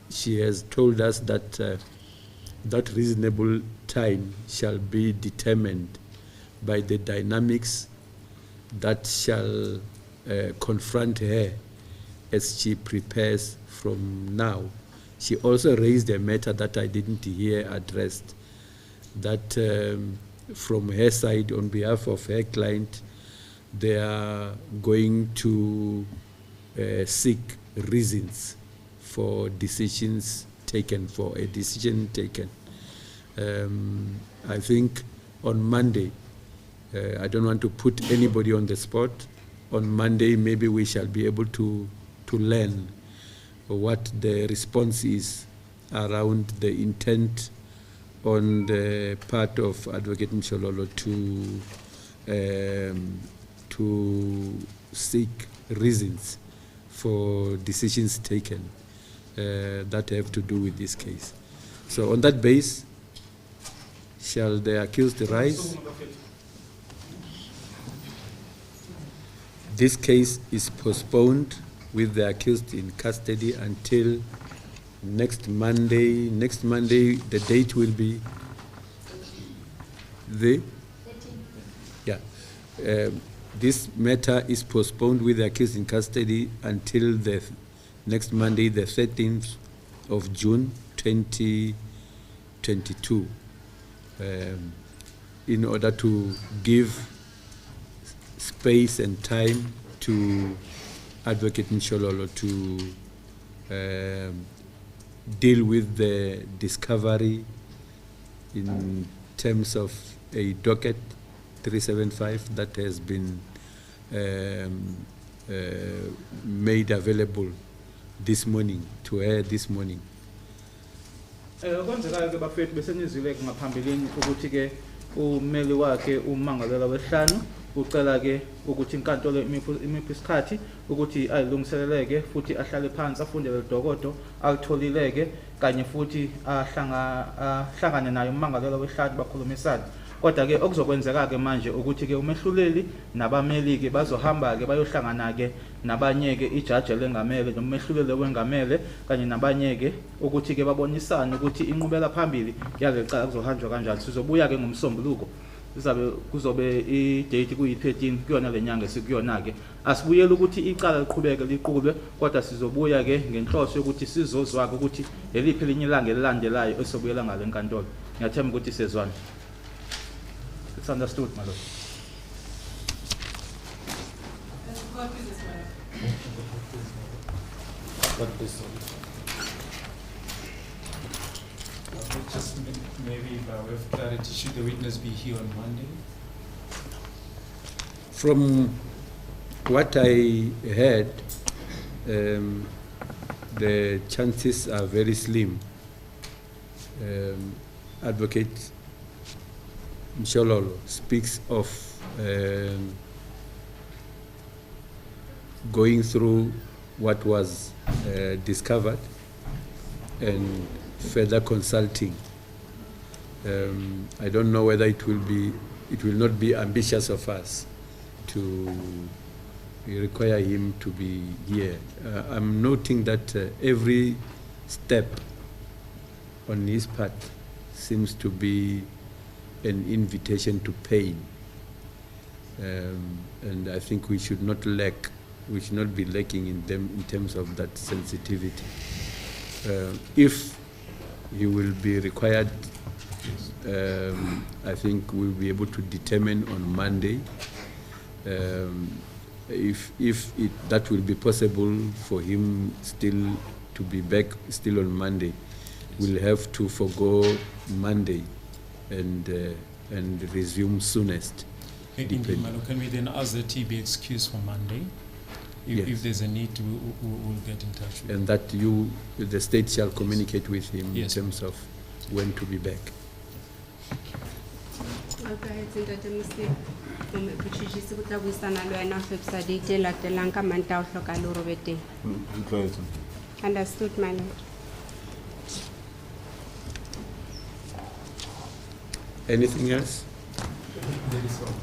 she has told us that that reasonable time shall be determined by the dynamics that shall confront her as she prepares from now. She also raised a matter that I didn't hear addressed, that from her side, on behalf of her client, they are going to seek reasons for decisions taken, for a decision taken. I think on Monday, I don't want to put anybody on the spot. On Monday, maybe we shall be able to learn what the response is around the intent on the part of Advocate Mshololo to seek reasons for decisions taken that have to do with this case. So on that base, shall the accused rise? This case is postponed with the accused in custody until next Monday. Next Monday, the date will be this matter is postponed with the accused in custody until the next Monday, the 13th of June, 2022, in order to give space and time to Advocate Mshololo to deal with the discovery in terms of a docket 375 that has been made available this morning, to her this morning. Kwenzekayo ke bafethu besenizile ngaphambilini ukuthi ke ummeli wakhe umangalela wesihlanu ucela ke ukuthi inkantolo imiphi isikhathi ukuthi ayilungiseleleke futhi ahlale phansi afundele ledokodo alitholileke kanye futhi ahlangane naye ummangalelo wehlathi bakhulumisane. Kodwa ke okuzokwenzeka ke manje ukuthi ke umehluleli nabameli ke bazohamba ke bayohlangana ke nabanye ke ijaji lengamele nomehluleli wengamele kanye nabanye ke ukuthi ke babonisane ukuthi inqubela phambili yalecala kuzohanjwa kanjani. Sizobuya ke ngomsombuluko kuzobe i-date kuyi-13 kuyona lenyanga esikuyona ke. Asibuyele ukuthi icala liqhubeke liqulwe, kodwa sizobuya ke ngenhloso yokuthi sizozwa ukuthi eliphi elinye ilanga elilandelayo esobuyela ngale nkantolo. Ngiyathemba ukuthi sezwana. It's understood, my lord. Just maybe by way of clarity, should the witness be here on Monday? From what I heard, the chances are very slim. Advocate Mshololo speaks of going through what was discovered and further consulting. I don't know whether it will not be ambitious of us to require him to be here. I'm noting that every step on his part seems to be an invitation to pain, and I think we should not be lacking in them in terms of that sensitivity. If he will be required, I think we'll be able to determine on Monday if that will be possible for him still to be back still on Monday. We'll have to forgo Monday and resume soonest. Indeed, Malo, can we then ask that he be excused for Monday? If there's a need, we'll get in touch with and that the state shall communicate with him in terms of when to be back. Okay, understood, my lord. Anything else? That is all.